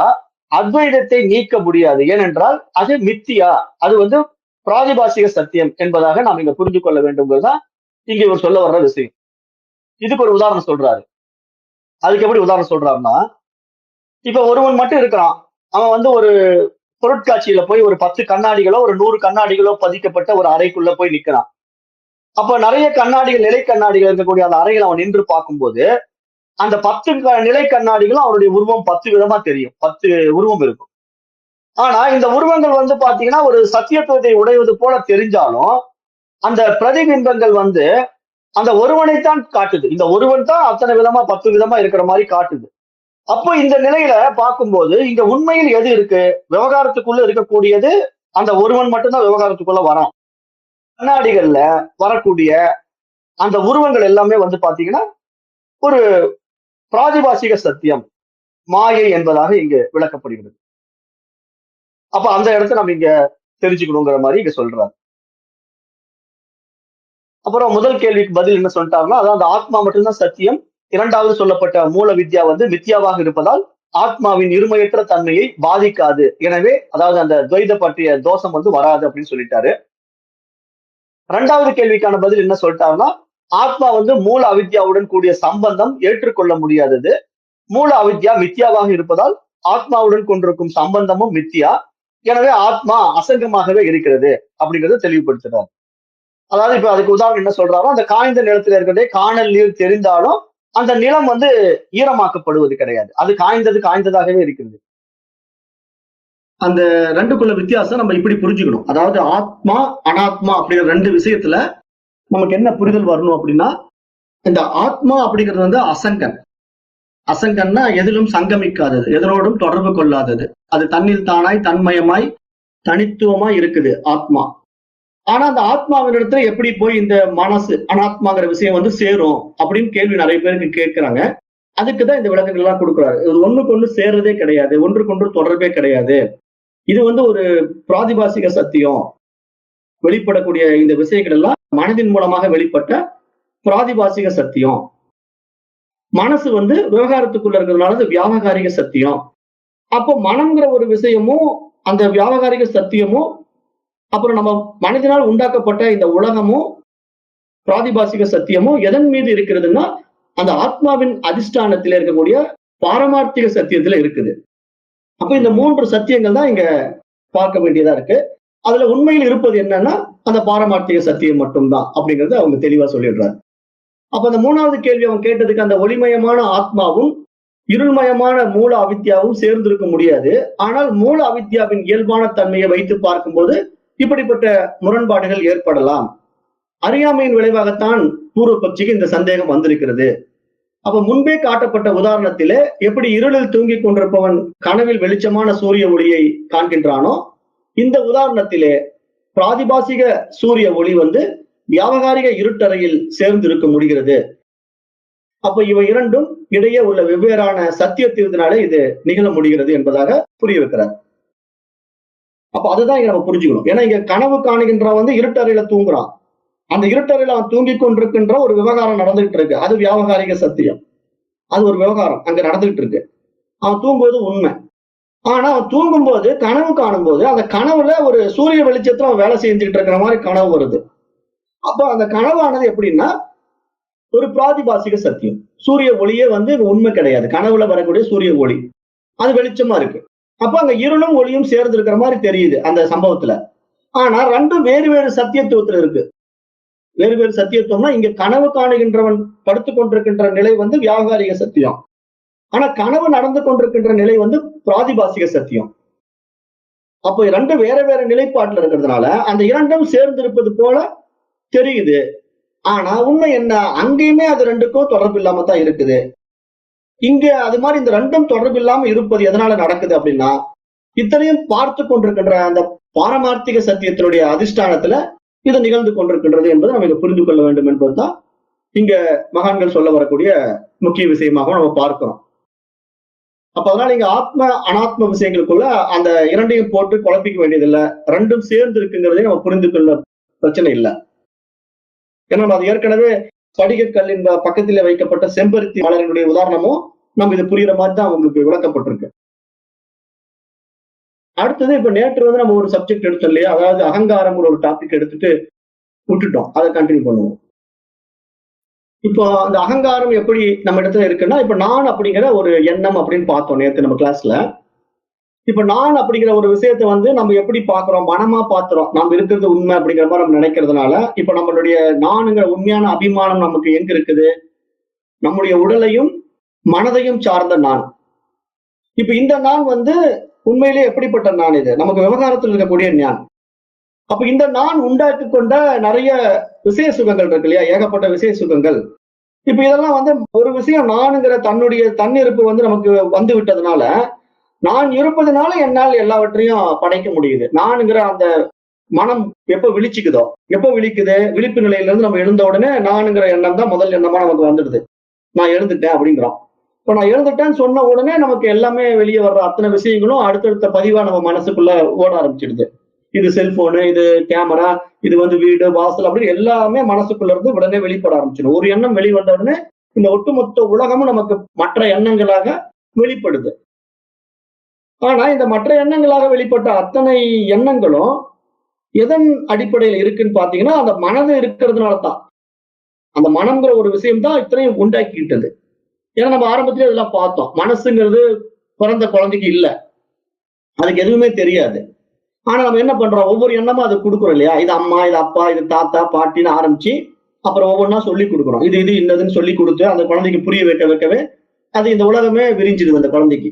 அத்வைதத்தை நீக்க முடியாது. ஏனென்றால் அது மித்தியா, அது வந்து பிராதிபாசிக சத்தியம் என்பதாக நாம் இங்க புரிந்து கொள்ள வேண்டும்ங்கிறதுதான் இங்க இவர் சொல்ல வர்ற விஷயம். இதுக்கு ஒரு உதாரணம் சொல்றாரு. அதுக்கு எப்படி உதாரணம் சொல்றாருன்னா, இப்ப ஒருவன் மட்டும் இருக்கிறான். அவன் வந்து ஒரு பொருட்காட்சியில போய் ஒரு 10 கண்ணாடிகளோ ஒரு 100 கண்ணாடிகளோ பதிக்கப்பட்ட ஒரு அறைக்குள்ள போய் நிக்கிறான். அப்ப நிறைய கண்ணாடிகள், நிலை கண்ணாடிகள் இருக்கக்கூடிய அந்த அறையில் அவன் நின்று பார்க்கும்போது அந்த 10 நிலை கண்ணாடிகளும் அவருடைய உருவம் 10 விதமா தெரியும். 10 உருவம் இருக்கும். ஆனா இந்த உருவங்கள் வந்து பாத்தீங்கன்னா ஒரு சத்தியத்துவத்தை உடையது போல தெரிஞ்சாலும் அந்த பிரதிபிம்பங்கள் வந்து அந்த ஒருவனைத்தான் காட்டுது. இந்த ஒருவன் தான் அத்தனை விதமா 10 விதமா இருக்கிற மாதிரி காட்டுது. அப்போ இந்த நிலையில பார்க்கும்போது இங்க உண்மையில் எது இருக்கு? விவகாரத்துக்குள்ள இருக்கக்கூடியது அந்த ஒருவன் மட்டும்தான் விவகாரத்துக்குள்ள வரான். கண்ணாடிகள்ல வரக்கூடிய அந்த உருவங்கள் எல்லாமே வந்து பாத்தீங்கன்னா ஒரு பிராதிபாசிக சத்தியம், மாயை என்பதாக இங்க விளக்கப்படுகிறது. அப்ப அந்த இடத்த நம்ம இங்க தெரிஞ்சுக்கணுங்கிற மாதிரி இங்க சொல்றாரு. அப்புறம் முதல் கேள்விக்கு பதில் என்ன சொல்லிட்டாருன்னா, அதாவது அந்த ஆத்மா மட்டும்தான் சத்தியம். இரண்டாவது சொல்லப்பட்ட மூல வித்யா வந்து மித்யாவாக இருப்பதால் ஆத்மாவின் இருமையற்ற தன்மையை பாதிக்காது. எனவே அதாவது அந்த துவைத பற்றிய தோஷம் வந்து வராது அப்படின்னு சொல்லிட்டாரு. இரண்டாவது கேள்விக்கான பதில் என்ன சொல்லிட்டாருன்னா, ஆத்மா வந்து மூல அவித்யாவுடன் கூடிய சம்பந்தம் ஏற்றுக்கொள்ள முடியாதது. மூல அவித்யா மித்யாவாக இருப்பதால் ஆத்மாவுடன் கொண்டிருக்கும் சம்பந்தமும் மித்யா. எனவே ஆத்மா அசங்கமாகவே இருக்கிறது அப்படிங்கறத தெளிவுபடுத்துறாரு. அதாவது இப்ப அதுக்கு உதாரணம் என்ன சொல்றாரோ, அந்த காய்ந்த நிலத்துல இருக்கிறதே காணல் நீர் தெரிந்தாலும் அந்த நிலம் வந்து ஈரமாக்கப்படுவது கிடையாது. அது காய்ந்ததாகவே இருக்கிறது. அந்த ரெண்டுக்குள்ள வித்தியாசம் நம்ம இப்படி புரிஞ்சுக்கணும். அதாவது ஆத்மா அனாத்மா அப்படிங்கிற ரெண்டு விஷயத்துல நமக்கு என்ன புரிதல் வரணும் அப்படின்னா, இந்த ஆத்மா அப்படிங்கிறது வந்து அசங்கன். அசங்கன்னா எதிலும் சங்கமிக்காதது, எதனோடும் தொடர்பு கொள்ளாதது. அது தன்னில் தானாய் தன்மயமாய் தனித்துவமாய் இருக்குது ஆத்மா. ஆனா அந்த ஆத்மாவின் இடத்துல எப்படி போய் இந்த மனசு அனாத்மாங்கிற விஷயம் வந்து சேரும் அப்படின்னு கேள்வி நிறைய பேருக்கு கேட்கிறாங்க. அதுக்குதான் இந்த விளக்கங்கள் எல்லாம் கொடுக்குறாரு. இது ஒண்ணுக்கு ஒண்ணு சேர்றதே கிடையாது, ஒன்றுக்கொன்று தொடர்பே கிடையாது. இது வந்து ஒரு பிராதிபாசிக சத்தியம். வெளிப்படக்கூடிய இந்த விஷயங்கள் எல்லாம் மனதின் மூலமாக வெளிப்பட்ட பிராதிபாசிக சத்தியம். மனசு வந்து விவகாரத்துக்குள்ள இருக்கிறதுனால அது வியாபகாரிக சத்தியம். அப்போ மனம்ங்கிற ஒரு விஷயமும் அந்த வியாபகாரிக சத்தியமும் அப்புறம் நம்ம மனிதனால் உண்டாக்கப்பட்ட இந்த உலகமும் பிராதிபாசிக சத்தியமும் எதன் மீது இருக்கிறதுன்னா அந்த ஆத்மாவின் அதிஷ்டானத்தில் இருக்கக்கூடிய பாரமார்த்திக சத்தியத்துல இருக்குது. அப்ப இந்த 3 சத்தியங்கள் தான் இங்க பார்க்க வேண்டியதா இருக்கு. அதுல உண்மையில் இருப்பது என்னன்னா அந்த பாரமார்த்திக சத்தியம் மட்டும்தான் அப்படிங்கறது அவங்க தெளிவா சொல்லிடுறாரு. அப்ப அந்த 3வது கேள்வி அவன் கேட்டதுக்கு அந்த ஒளிமயமான ஆத்மாவும் இருள்மயமான மூல அவித்யாவும் சேர்ந்திருக்க முடியாது. ஆனால் மூல அவித்யாவின் இயல்பான தன்மையை வைத்து பார்க்கும்போது இப்படிப்பட்ட முரண்பாடுகள் ஏற்படலாம். அறியாமையின் விளைவாகத்தான் பூர்வ பட்சிக்கு இந்த சந்தேகம் வந்திருக்கிறது. அப்ப முன்பே காட்டப்பட்ட உதாரணத்திலே எப்படி இருளில் தூங்கிக் கொண்டிருப்பவன் கனவில் வெளிச்சமான சூரிய ஒளியை காண்கின்றானோ, இந்த உதாரணத்திலே பிராதிபாசிக சூரிய ஒளி வியாபகாரிக இருட்டறையில் சேர்ந்து இருக்க முடிகிறது. அப்ப இவை இரண்டும் இடையே உள்ள வெவ்வேறான சத்தியத்தினாலே இது நிகழ முடிகிறது என்பதாக புரிய வைக்கிறார். அப்ப அதுதான் இங்க நம்ம புரிஞ்சுக்கணும். ஏன்னா இங்க கனவு காணுகின்றவன் இருட்டறையில தூங்குறான். அந்த இருட்டறையில அவன் தூங்கிக் கொண்டிருக்கின்ற ஒரு விவகாரம் நடந்துகிட்டு இருக்கு. அது வியாபகாரிக சத்தியம். அது ஒரு விவகாரம் அங்க நடந்துகிட்டு இருக்கு. அவன் தூங்குவது உண்மை. ஆனா அவன் தூங்கும் போது, கனவு காணும் போது, அந்த கனவுல ஒரு சூரிய வெளிச்சத்துல அவன் வேலை செஞ்சுட்டு இருக்கிற மாதிரி கனவு வருது. அப்ப அந்த கனவானது எப்படின்னா ஒரு பிராதிபாசிக சத்தியம். சூரிய ஒளியே உண்மை கிடையாது. கனவுல வரக்கூடிய சூரிய ஒளி அது வெளிச்சமா இருக்கு. அப்ப அங்க இருளும் ஒளியும் சேர்ந்து இருக்கிற மாதிரி தெரியுது அந்த சம்பவத்துல. ஆனா ரெண்டும் வேறு வேறு சத்தியத்துவத்துல இருக்கு. வேறு வேறு சத்தியத்துவம்னா இங்க கனவு காணுகின்றவன் படுத்துக் கொண்டிருக்கின்ற நிலை வியாபாரிக சத்தியம். ஆனா கனவு நடந்து கொண்டிருக்கின்ற நிலை பிராதிபாசிக சத்தியம். அப்ப ரெண்டும் வேற வேற நிலைப்பாட்டுல இருக்கிறதுனால அந்த இரண்டும் சேர்ந்து இருப்பது போல தெரியுது. ஆனா உண்மை என்ன, அங்கேயுமே அது ரெண்டுக்கும் தொடர்பு இல்லாம தான் இருக்குது. இங்க அது மாதிரி இந்த ரெண்டும் தொடர்பு இல்லாம இருப்பது எதனால நடக்குது அப்படின்னா, இத்தனையும் பார்த்து கொண்டிருக்கின்ற அந்த பாரமார்த்திக சத்தியத்தினுடைய அதிஷ்டானத்துல இது நிகழ்ந்து கொண்டிருக்கின்றது என்பதை நம்ம புரிந்து கொள்ள வேண்டும் என்பதுதான் இங்க மகான்கள் சொல்ல வரக்கூடிய முக்கிய விஷயமாக நம்ம பார்க்கிறோம். அப்ப அதனால இங்க ஆத்ம அனாத்ம விஷயங்களுக்குள்ள அந்த இரண்டையும் போட்டு குழப்பிக்க வேண்டியதில்லை. ரெண்டும் சேர்ந்து இருக்குங்கிறதையும் நம்ம புரிந்து கொள்ள பிரச்சனை இல்லை. ஏன்னா அது ஏற்கனவே படிக கல்லின் பக்கத்திலே வைக்கப்பட்ட செம்பருத்தி மலரினுடைய உதாரணமும் நம்ம இது புரியுற மாதிரி தான் உங்களுக்கு விளக்கப்பட்டிருக்கு. அடுத்தது இப்ப நேற்று நம்ம ஒரு சப்ஜெக்ட் எடுத்தோம் இல்லையா, அதாவது அகங்காரம் ஒரு டாபிக் எடுத்துட்டு விட்டுட்டோம். அதை கண்டினியூ பண்ணுவோம். இப்போ அந்த அகங்காரம் எப்படி நம்ம இடத்துல இருக்குன்னா, இப்ப நான் அப்படிங்கிற ஒரு எண்ணம் அப்படின்னு பார்த்தோம் நேற்று நம்ம கிளாஸ்ல. இப்ப நான் அப்படிங்கிற ஒரு விஷயத்த நம்ம எப்படி பாக்குறோம், மனமா பாத்துறோம். நம்ம இருக்கிறது உண்மை அப்படிங்கிற மாதிரி நம்ம நினைக்கிறதுனால இப்ப நம்மளுடைய நானுங்கிற உண்மையான அபிமானம் நமக்கு எங்க இருக்குது, நம்முடைய உடலையும் மனதையும் சார்ந்த நான். இப்ப இந்த நான் உண்மையிலே எப்படிப்பட்ட நான்? இது நமக்கு விவகாரத்தில் இருக்கக்கூடிய ஞான். அப்ப இந்த நான் உண்டாக்கி கொண்ட நிறைய விசேஷ சுகங்கள் இருக்கு இல்லையா, ஏகப்பட்ட விசேஷ சுகங்கள். இப்ப இதெல்லாம் ஒரு விஷயம் நானுங்கிற தன்னுடைய தன்னிருப்பு நமக்கு வந்து விட்டதுனால, நான் இருப்பதுனால என்னால் எல்லாவற்றையும் படைக்க முடியுது. நானுங்கிற அந்த மனம் எப்ப விழிச்சுக்குதோ, எப்ப விழிக்குது, விழிப்பு நிலையில இருந்து நம்ம எழுந்த உடனே நானுங்கிற எண்ணம் தான் முதல் எண்ணமா நமக்கு வந்துடுது. நான் எழுந்துட்டேன் அப்படிங்கிறோம். இப்ப நான் எழுந்துட்டேன்னு சொன்ன உடனே நமக்கு எல்லாமே வெளியே வர்ற அத்தனை விஷயங்களும் அடுத்தடுத்த பதிவா நம்ம மனசுக்குள்ள ஓட ஆரம்பிச்சிடுது. இது செல்போனு, இது கேமரா, இது வீடு வாசல் அப்படின்னு எல்லாமே மனசுக்குள்ள இருந்து உடனே வெளிப்பட ஆரம்பிச்சிடும். ஒரு எண்ணம் வெளிவந்த உடனே இந்த ஒட்டுமொத்த உலகமும் நமக்கு மற்ற எண்ணங்களாக வெளிப்படுது. ஆனா இந்த மற்ற எண்ணங்களாக வெளிப்பட்ட அத்தனை எண்ணங்களும் எதன் அடிப்படையில் இருக்குன்னு பாத்தீங்கன்னா, அந்த மனது இருக்கிறதுனாலதான். அந்த மனம்ங்கிற ஒரு விஷயம் தான் இத்தனையும் உண்டாக்கிட்டது. ஏன்னா நம்ம ஆரம்பத்திலே இதெல்லாம் பார்த்தோம். மனசுங்கிறது பிறந்த குழந்தைக்கு இல்ல, அதுக்கு எதுவுமே தெரியாது. ஆனா நம்ம என்ன பண்றோம், ஒவ்வொரு எண்ணமும் அது கொடுக்குறோம் இல்லையா, இது அம்மா, இது அப்பா, இது தாத்தா, பாட்டின்னு ஆரம்பிச்சு அப்புறம் ஒவ்வொன்றா சொல்லி கொடுக்குறோம். இது இது இன்னதுன்னு சொல்லி கொடுத்து அந்த குழந்தைக்கு புரிய வைக்கவே அது இந்த உலகமே விரிஞ்சிடுது அந்த குழந்தைக்கு.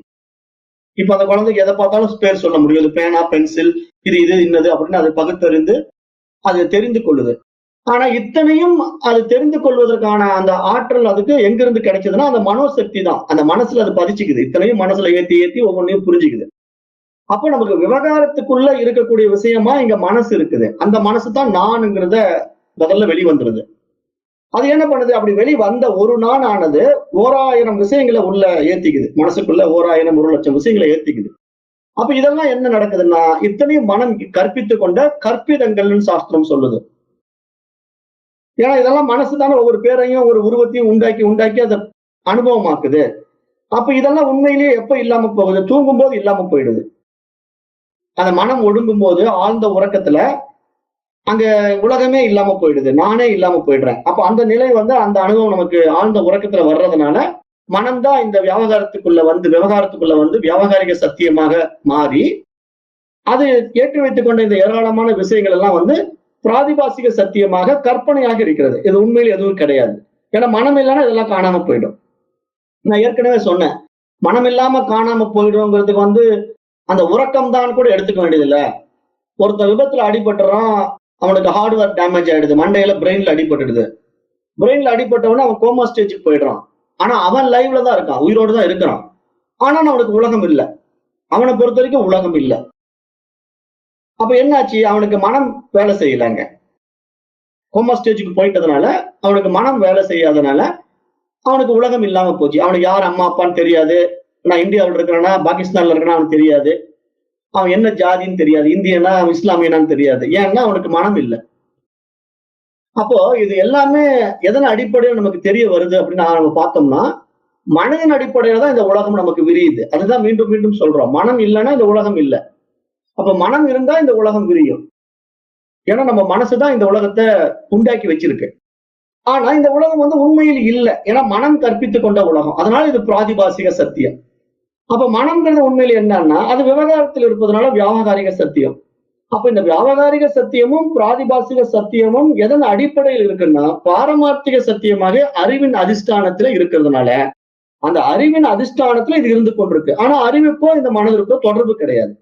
இப்ப அந்த குழந்தைக்கு எதை பார்த்தாலும் பேர் சொல்ல முடியும். இது பேனா, பென்சில், இது இது இன்னது அப்படின்னு அது பகுத்தறிந்து அது தெரிந்து கொள்ளுது. ஆனா இத்தனையும் அது தெரிந்து கொள்வதற்கான அந்த ஆற்றல் அதுக்கு எங்கிருந்து கிடைச்சதுன்னா அந்த மனோசக்தி தான். அந்த மனசுல அது பதிச்சுக்குது. இத்தனையும் மனசுல ஏத்தி ஏத்தி ஒவ்வொன்றையும் புரிஞ்சுக்குது. அப்ப நமக்கு விவகாரத்துக்குள்ள இருக்கக்கூடிய விஷயமா இங்க மனசு இருக்குது. அந்த மனசு தான் நானுங்கிறத முதல்ல வெளிவந்துருது. அது என்ன பண்ணுது, அப்படி வெளிவந்த ஒரு நான் ஆனது 1000 விஷயங்களை உள்ள ஏத்திக்குது. மனசுக்குள்ள 1000 1,00,000 விஷயங்களை ஏத்திக்குது. அப்ப இதெல்லாம் என்ன நடக்குதுன்னா, இத்தனையும் மனம் கற்பித்து கொண்ட கற்பிதங்கள்னு சாஸ்திரம் சொல்லுது. ஏன்னா இதெல்லாம் மனசு தானே ஒவ்வொரு பேரையும் ஒரு உருவத்தையும் உண்டாக்கி உண்டாக்கி அதை அனுபவமாக்குது. அப்ப இதெல்லாம் உண்மையிலேயே எப்ப இல்லாம போகுது, தூங்கும் போது இல்லாம போயிடுது. அந்த மனம் ஒடுங்கும் போது ஆழ்ந்த உறக்கத்துல அங்க உலகமே இல்லாம போயிடுது, நானே இல்லாம போயிடுறேன். அப்ப அந்த நிலை அந்த அனுபவம் நமக்கு ஆழ்ந்த உறக்கத்துல வர்றதுனால மனம்தான் இந்த விவகாரத்துக்குள்ள வியாபகாரிக சத்தியமாக மாறி அது ஏற்றி வைத்துக் கொண்ட இந்த ஏராளமான விஷயங்கள் எல்லாம் பிராதிபாசிக சத்தியமாக கற்பனையாக இருக்கிறது. இது உண்மையில் எதுவும் கிடையாது. ஏன்னா மனம் இல்லைன்னா இதெல்லாம் காணாம போயிடும். நான் ஏற்கனவே சொன்னேன், மனம் இல்லாம காணாம போயிடும்ங்கிறதுக்கு அந்த உறக்கம் தான் கூட எடுத்துக்க வேண்டியதில்லை. ஒருத்தர் விபத்துல அடிபட்டுறான், அவனுக்கு ஹார்ட்வேர் டேமேஜ் ஆயிடுது, மண்டையில பிரெயின்ல அடிபட்டுடுது. பிரெயின்ல அடிபட்டவன அவன் கோமா ஸ்டேஜுக்கு போயிடுறான். ஆனா அவன் லைவ்ல தான் இருக்கான், உயிரோடு தான் இருக்கிறான். ஆனா அவனுக்கு உலகம் இல்லை. அவனை பொறுத்த வரைக்கும் உலகம் இல்லை. அப்ப என்னாச்சு, அவனுக்கு மனம் வேலை செய்யலங்க. கோமா ஸ்டேஜுக்கு போயிட்டதுனால அவனுக்கு மனம் வேலை செய்யாதனால அவனுக்கு உலகம் இல்லாம போச்சு. அவனுக்கு யார் அம்மா அப்பான்னு தெரியாது. நான் இந்தியாவில் இருக்கிறேன்னா பாகிஸ்தான்ல இருக்கிறேன்னா அவனுக்கு தெரியாது. அவன் என்ன ஜாதின்னு தெரியாது. இந்தியனா இஸ்லாமியனான்னு தெரியாது. ஏன்னா அவனுக்கு மனம் இல்லை. அப்போ இது எல்லாமே எதன் அடிப்படையில் நமக்கு தெரிய வருது அப்படின்னு நம்ம பார்த்தோம்னா, மனதின் அடிப்படையில தான் இந்த உலகம் நமக்கு விரியுது. அதுதான் மீண்டும் மீண்டும் சொல்றோம். மனம் இல்லைன்னா இந்த உலகம் இல்லை. அப்ப மனம் இருந்தா இந்த உலகம் விரியும். ஏன்னா நம்ம மனசுதான் இந்த உலகத்தை உண்டாக்கி வச்சிருக்கு. ஆனா இந்த உலகம் உண்மையில் இல்லை. ஏன்னா மனம் கற்பித்துக் கொண்ட உலகம். அதனால இது பிராதிபாசிக சத்தியம். அப்ப மனம்ங்கிறது உண்மையில என்னன்னா, அது விவகாரத்தில் இருப்பதனால வியாவகாரிக சத்தியம். அப்ப இந்த வியாவகாரிக சத்தியமும் பிராதிபாசிக சத்தியமும் எதன் அடிப்படையில் இருக்குன்னா, பாரமார்த்திக சத்தியமாக அறிவின் அதிஷ்டானத்துல இருக்கிறதுனால அந்த அறிவின் அதிஷ்டானத்துல இது இருந்து கொண்டிருக்கு. ஆனா அறிவுக்கோ இந்த மனதிற்கோ தொடர்பு கிடையாது.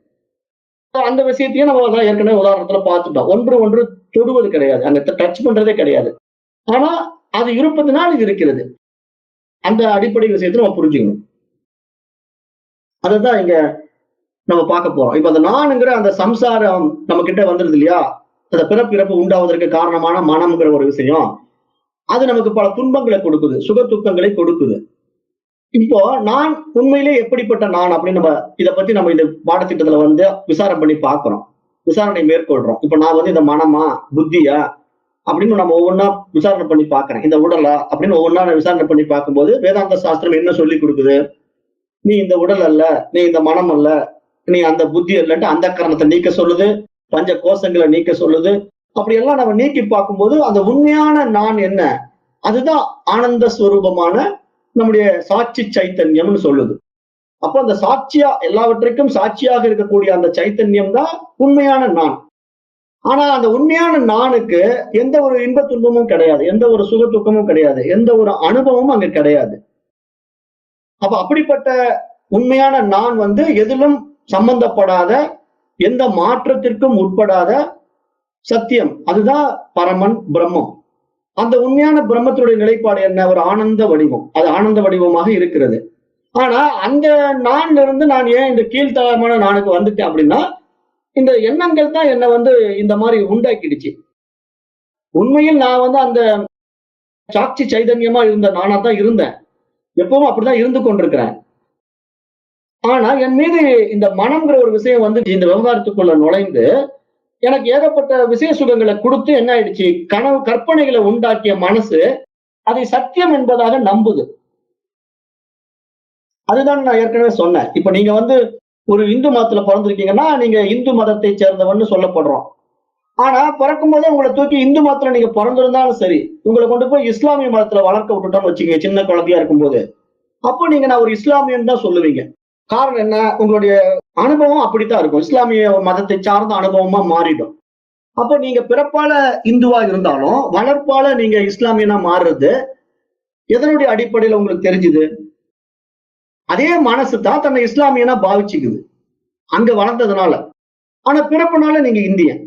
அந்த விஷயத்தையும் நம்ம ஏற்கனவே உதாரணத்துல பார்த்துட்டோம். ஒன்று தொடுவது கிடையாது, அந்த டச் பண்றதே கிடையாது. ஆனா அது இருப்பதனால் இது இருக்கிறது. அந்த அடிப்படை விஷயத்தை நம்ம புரிஞ்சுக்கணும். அதுதான் இங்க நம்ம பார்க்க போறோம். இப்ப அந்த நான்ங்கிற அந்த சம்சாரம் நம்ம கிட்ட வந்துருது இல்லையா, அந்த பிறப்பிறப்பு உண்டாவதற்கு காரணமான மனம்ங்கிற ஒரு விஷயம், அது நமக்கு பல துன்பங்களை கொடுக்குது, சுக துக்கங்களை கொடுக்குது. இப்போ நான் உண்மையிலே எப்படிப்பட்ட நான் அப்படின்னு நம்ம இதை பத்தி நம்ம இந்த பாடத்திட்டத்துல விசாரணை பண்ணி பார்க்கிறோம், விசாரணை மேற்கொள்றோம். இப்ப நான் இந்த மனமா புத்தியா அப்படின்னு நம்ம ஒவ்வொன்னா விசாரணை பண்ணி பார்க்கிறேன். இந்த உடலா அப்படின்னு ஒவ்வொன்னா நான் விசாரணை பண்ணி பார்க்கும்போது வேதாந்த சாஸ்திரம் என்ன சொல்லி கொடுக்குது, நீ இந்த உடல் அல்ல, நீ இந்த மனம் அல்ல, நீ அந்த புத்தி அல்லன்ட்டு அந்த கரணத்தை நீக்க சொல்லுது, பஞ்ச கோஷங்களை நீக்க சொல்லுது. அப்படி எல்லாம் நம்ம நீக்கி பார்க்கும்போது அந்த உண்மையான நான் என்ன, அதுதான் ஆனந்த ஸ்வரூபமான நம்முடைய சாட்சி சைத்தன்யம்னு சொல்லுது. அப்போ அந்த சாட்சியா எல்லாவற்றுக்கும் சாட்சியாக இருக்கக்கூடிய அந்த சைத்தன்யம் தான் உண்மையான நான். ஆனா அந்த உண்மையான நானுக்கு எந்த ஒரு இன்ப துன்பமும் கிடையாது, எந்த ஒரு சுக துக்கமும் கிடையாது, எந்த ஒரு அனுபவமும் அங்க கிடையாது. அப்ப அப்படிப்பட்ட உண்மையான நான் எதிலும் சம்பந்தப்படாத, எந்த மாற்றத்திற்கும் உட்படாத சத்தியம். அதுதான் பரமன் பிரம்மம். அந்த உண்மையான பிரம்மத்தினுடைய நிலைப்பாடு என்ன, ஒரு ஆனந்த வடிவம். அது ஆனந்த வடிவமாக இருக்கிறது. ஆனா அந்த நான்ல இருந்து நான் ஏன் இந்த கீழ்த்தரமான நானுக்கு வந்துட்டேன் அப்படின்னா, இந்த எண்ணங்கள் தான் என்ன இந்த மாதிரி உண்டாக்கிடுச்சு. உண்மையில் நான் அந்த சாட்சி சைதன்யமா இருந்த நானா தான் இருந்தேன், எப்பவும் அப்படிதான் இருந்து கொண்டிருக்கிறேன். ஆனா என் மீது இந்த மனம்ங்கிற ஒரு விஷயம் இந்த விவகாரத்துக்குள்ள நுழைந்து எனக்கு ஏகப்பட்ட விசேஷ சுகங்களை கொடுத்து என்ன ஆயிடுச்சு, கற்பனைகளை உண்டாக்கிய மனசு அதை சத்தியம் என்பதாக நம்புது. அதுதான் நான் ஏற்கனவே சொன்னேன். இப்ப நீங்க ஒரு இந்து மதத்துல பிறந்திருக்கீங்கன்னா நீங்க இந்து மதத்தை சேர்ந்தவன்னு சொல்லப்படுறோம். ஆனா பிறக்கும் போதே உங்களை தூக்கி இந்து மதத்துல நீங்க பிறந்திருந்தாலும் சரி, உங்களை கொண்டு போய் இஸ்லாமிய மதத்துல வளர்க்க விட்டுட்டோம்னு வச்சுக்கோங்க, சின்ன குழந்தையா இருக்கும்போது, அப்போ நீங்க நான் ஒரு இஸ்லாமியன் தான் சொல்லுவீங்க. காரணம் என்ன, உங்களுடைய அனுபவம் அப்படித்தான் இருக்கும், இஸ்லாமிய மதத்தை சார்ந்த அனுபவமா மாறிடும். அப்போ நீங்க பிறப்பால இந்துவா இருந்தாலும் வளர்ப்பால நீங்க இஸ்லாமியனா மாறுறது எதனுடைய அடிப்படையில உங்களுக்கு தெரிஞ்சுது? அதே மனசு தான் தன்னை இஸ்லாமியனா பாவிச்சுக்குது அங்க வளர்ந்ததுனால. ஆனா பிறப்புனால நீங்க இந்தியன்.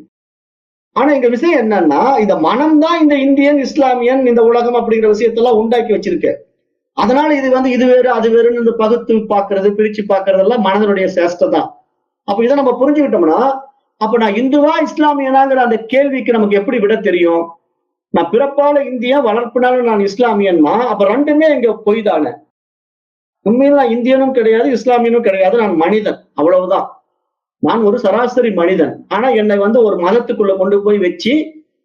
ஆனா இங்க விஷயம் என்னன்னா, இந்த மனம் தான் இந்த இந்தியன், இஸ்லாமியன், இந்த உலகம் அப்படிங்கிற விஷயத்தெல்லாம் உண்டாக்கி வச்சிருக்கு. அதனால இது வேறு அது வேறுன்னு பகுத்து பாக்குறது, பிரிச்சு பாக்குறதெல்லாம் மனதனுடைய சேஷ்டம் தான். அப்ப இதை நம்ம புரிஞ்சுக்கிட்டோம்னா, அப்ப நான் இந்துவா இஸ்லாமியனாங்கிற அந்த கேள்விக்கு நமக்கு எப்படி விட தெரியும்? நான் பிறப்பால இந்தியா, வளர்ப்பினாலும் நான் இஸ்லாமியன்னா அப்ப ரெண்டுமே இங்க பொய் தானே. உண்மையில நான் இந்தியனும் கிடையாது, இஸ்லாமியனும் கிடையாது, நான் மனிதன், அவ்வளவுதான். நான் ஒரு சராசரி மனிதன். ஆனா என்னை ஒரு மதத்துக்குள்ள கொண்டு போய் வச்சு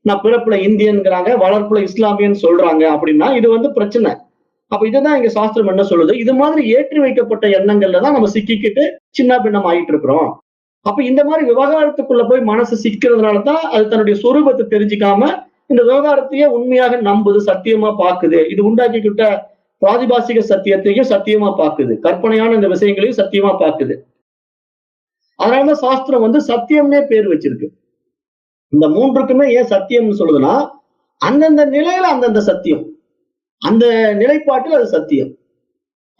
நான் பிறப்புல இந்தியன்கிறாங்க, வளர்ப்புல இஸ்லாமியன் சொல்றாங்க அப்படின்னா இது பிரச்சனை. அப்ப இதுதான் இங்க சாஸ்திரம் என்ன சொல்லுது, இது மாதிரி ஏற்றி வைக்கப்பட்ட எண்ணங்கள்ல தான் நம்ம சிக்கிக்கிட்டு சின்ன பின்னம் ஆகிட்டு இருக்கிறோம். அப்ப இந்த மாதிரி விவகாரத்துக்குள்ள போய் மனசு சிக்கிறதுனாலதான் அது தன்னுடைய சொரூபத்தை தெரிஞ்சுக்காம இந்த விவகாரத்தையே உண்மையாக நம்புது, சத்தியமா பாக்குது. இது உண்டாக்கிக்கிட்ட பிராதிபாசிக சத்தியத்தையும் சத்தியமா பாக்குது, கற்பனையான இந்த விஷயங்களையும் சத்தியமா பாக்குது. அதனாலதான் சாஸ்திரம் சத்தியம்னே பேர் வச்சிருக்கு. இந்த மூன்றுக்குமே ஏன் சத்தியம்னு சொல்லுதுன்னா, அந்தந்த நிலையில அந்தந்த சத்தியம், அந்த நிலைப்பாட்டில் அது சத்தியம்.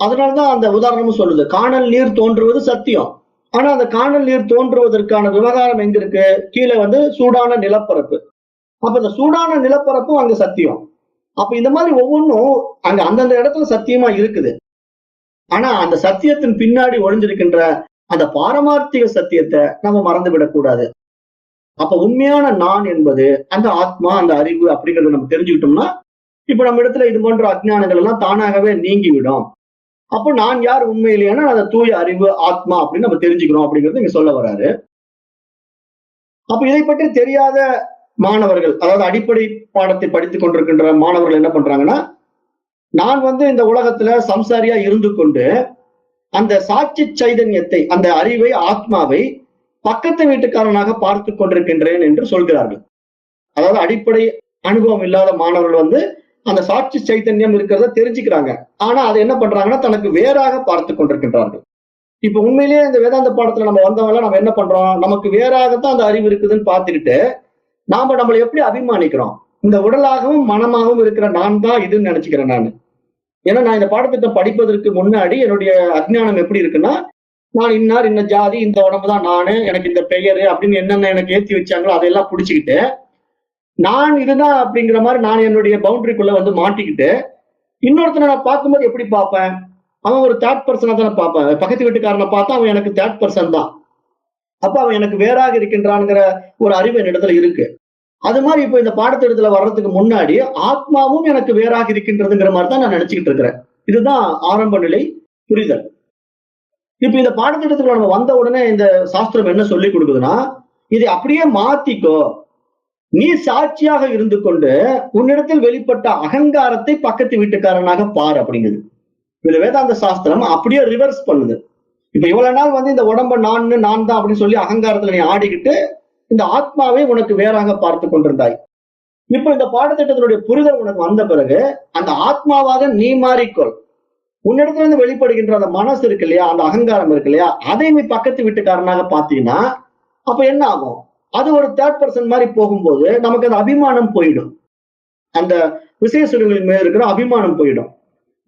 அதனாலதான் அந்த உதாரணமும் சொல்லுது, காணல் நீர் தோன்றுவது சத்தியம். ஆனா அந்த காணல் நீர் தோன்றுவதற்கான விவகாரம் எங்க இருக்கு, கீழே சூடான நிலப்பரப்பு. அப்ப இந்த சூடான நிலப்பரப்பும் அங்க சத்தியம். அப்ப இந்த மாதிரி ஒவ்வொன்றும் அங்க அந்தந்த இடத்துல சத்தியமா இருக்குது. ஆனா அந்த சத்தியத்தின் பின்னாடி ஒளிஞ்சிருக்கின்ற அந்த பாரமார்த்திக சத்தியத்தை நம்ம மறந்து விடக்கூடாது. அப்ப உண்மையான நான் என்பது அந்த ஆத்மா, அந்த அறிவு அப்படிங்கறத நம்ம தெரிஞ்சுக்கிட்டோம்னா, இப்ப நம்ம இடத்துல இது போன்ற அஜ்ஞானங்கள் எல்லாம் தானாகவே நீங்கிவிடும். அப்போ நான் யார் உண்மையிலேன்னா அந்த தூய அறிவு ஆத்மா அப்படின்னு நம்ம தெரிஞ்சுக்கிறோம் அப்படிங்கறது இங்க சொல்ல வராரு. அப்ப இதை பற்றி தெரியாத மாணவர்கள், அதாவது அடிப்படை பாடத்தை படித்துக் கொண்டிருக்கின்ற மாணவர்கள் என்ன பண்றாங்கன்னா, நான் இந்த உலகத்துல சம்சாரியா இருந்து கொண்டு அந்த சாட்சி சைதன்யத்தை, அந்த அறிவை, ஆத்மாவை பக்கத்து வீட்டுக்காரனாக பார்த்து கொண்டிருக்கின்றேன் என்று சொல்கிறார்கள். அதாவது அடிப்படை அனுபவம் இல்லாத மாணவர்கள் அந்த சாட்சி சைத்தன்யம் இருக்கிறத தெரிஞ்சுக்கிறாங்க. ஆனா அதை என்ன பண்றாங்கன்னா தனக்கு வேறாக பார்த்து கொண்டிருக்கின்றார்கள். இப்ப உண்மையிலேயே இந்த வேதாந்த பாடத்துல நம்ம வந்தவங்க நம்ம என்ன பண்றோம், நமக்கு வேறாகத்தான் அந்த அறிவு இருக்குதுன்னு பார்த்துக்கிட்டு நாம நம்மளை எப்படி அபிமானிக்கிறோம், இந்த உடலாகவும் மனமாகவும் இருக்கிற நான் தான் இதுன்னு நினைச்சுக்கிறேன் நான். ஏன்னா நான் இந்த பாடத்திட்டம் படிப்பதற்கு முன்னாடி என்னுடைய அஜ்ஞானம் எப்படி இருக்குன்னா, நான் இன்னார், இந்த ஜாதி, இந்த உடம்பு தான் நானு, எனக்கு இந்த பெயரு அப்படின்னு என்னென்ன எனக்கு ஏத்தி வச்சாங்களோ அதையெல்லாம் புடிச்சுக்கிட்டு நான் இதுதான் அப்படிங்கிற மாதிரி நான் என்னுடைய பவுண்டரிக்குள்ள மாட்டிக்கிட்டு இன்னொருத்தனை நான் பார்க்கும்போது எப்படி பார்ப்பேன், அவன் ஒரு தேர்ட் பர்சனா தானே பார்ப்பேன். பக்கத்து வீட்டுக்காரனை பார்த்தா அவன் எனக்கு தேர்ட் பர்சன் தான். அப்ப அவன் எனக்கு வேறாக இருக்கின்றான்ங்கிற ஒரு அறிவு என்னிடத்துல இருக்கு. அது மாதிரி இப்ப இந்த பாடத்திட்டத்துல வர்றதுக்கு முன்னாடி ஆத்மாவும் எனக்கு வேறாக இருக்கின்றதுங்கிற மாதிரி தான் நான் நினைச்சுக்கிட்டு இருக்கிறேன். இதுதான் ஆரம்ப நிலை புரிதல். இப்ப இந்த பாடத்திட்டத்துக்குள்ள நம்ம வந்த உடனே இந்த சாஸ்திரம் என்ன சொல்லி கொடுக்குதுன்னா, இதை அப்படியே மாத்திக்கோ, நீ சாட்சியாக இருந்து கொண்டு உன்னிடத்தில் வெளிப்பட்ட அகங்காரத்தை பக்கத்து வீட்டுக்காரனாக பார் அப்படிங்குது. இந்த வேதாந்த சாஸ்திரம் அப்படியே ரிவர்ஸ் பண்ணுது. இப்ப இவ்வளவு நாள் இந்த உடம்ப நான் தான் அப்படின்னு சொல்லி அகங்காரத்துல நீ ஆடிக்கிட்டு இந்த ஆத்மாவை உனக்கு வேறாக பார்த்து கொண்டிருந்தாய். இப்ப இந்த பாடத்திட்டத்தினுடைய புரிதல் உனக்கு வந்த பிறகு அந்த ஆத்மாவாக நீ மாறிக்கொள். உன்னிடத்துல இருந்து வெளிப்படுகின்ற அந்த மனசு இருக்கு இல்லையா, அந்த அகங்காரம் இருக்கு இல்லையா, அதை நீ பக்கத்து வீட்டுக்காரனாக பார்த்தீங்கன்னா அப்ப என்ன ஆகும், அது ஒரு தேர்ட் பர்சன் மாதிரி போகும்போது நமக்கு அந்த அபிமானம் போயிடும். அந்த விசேஷங்களின் மேல இருக்கிற அபிமானம் போயிடும்.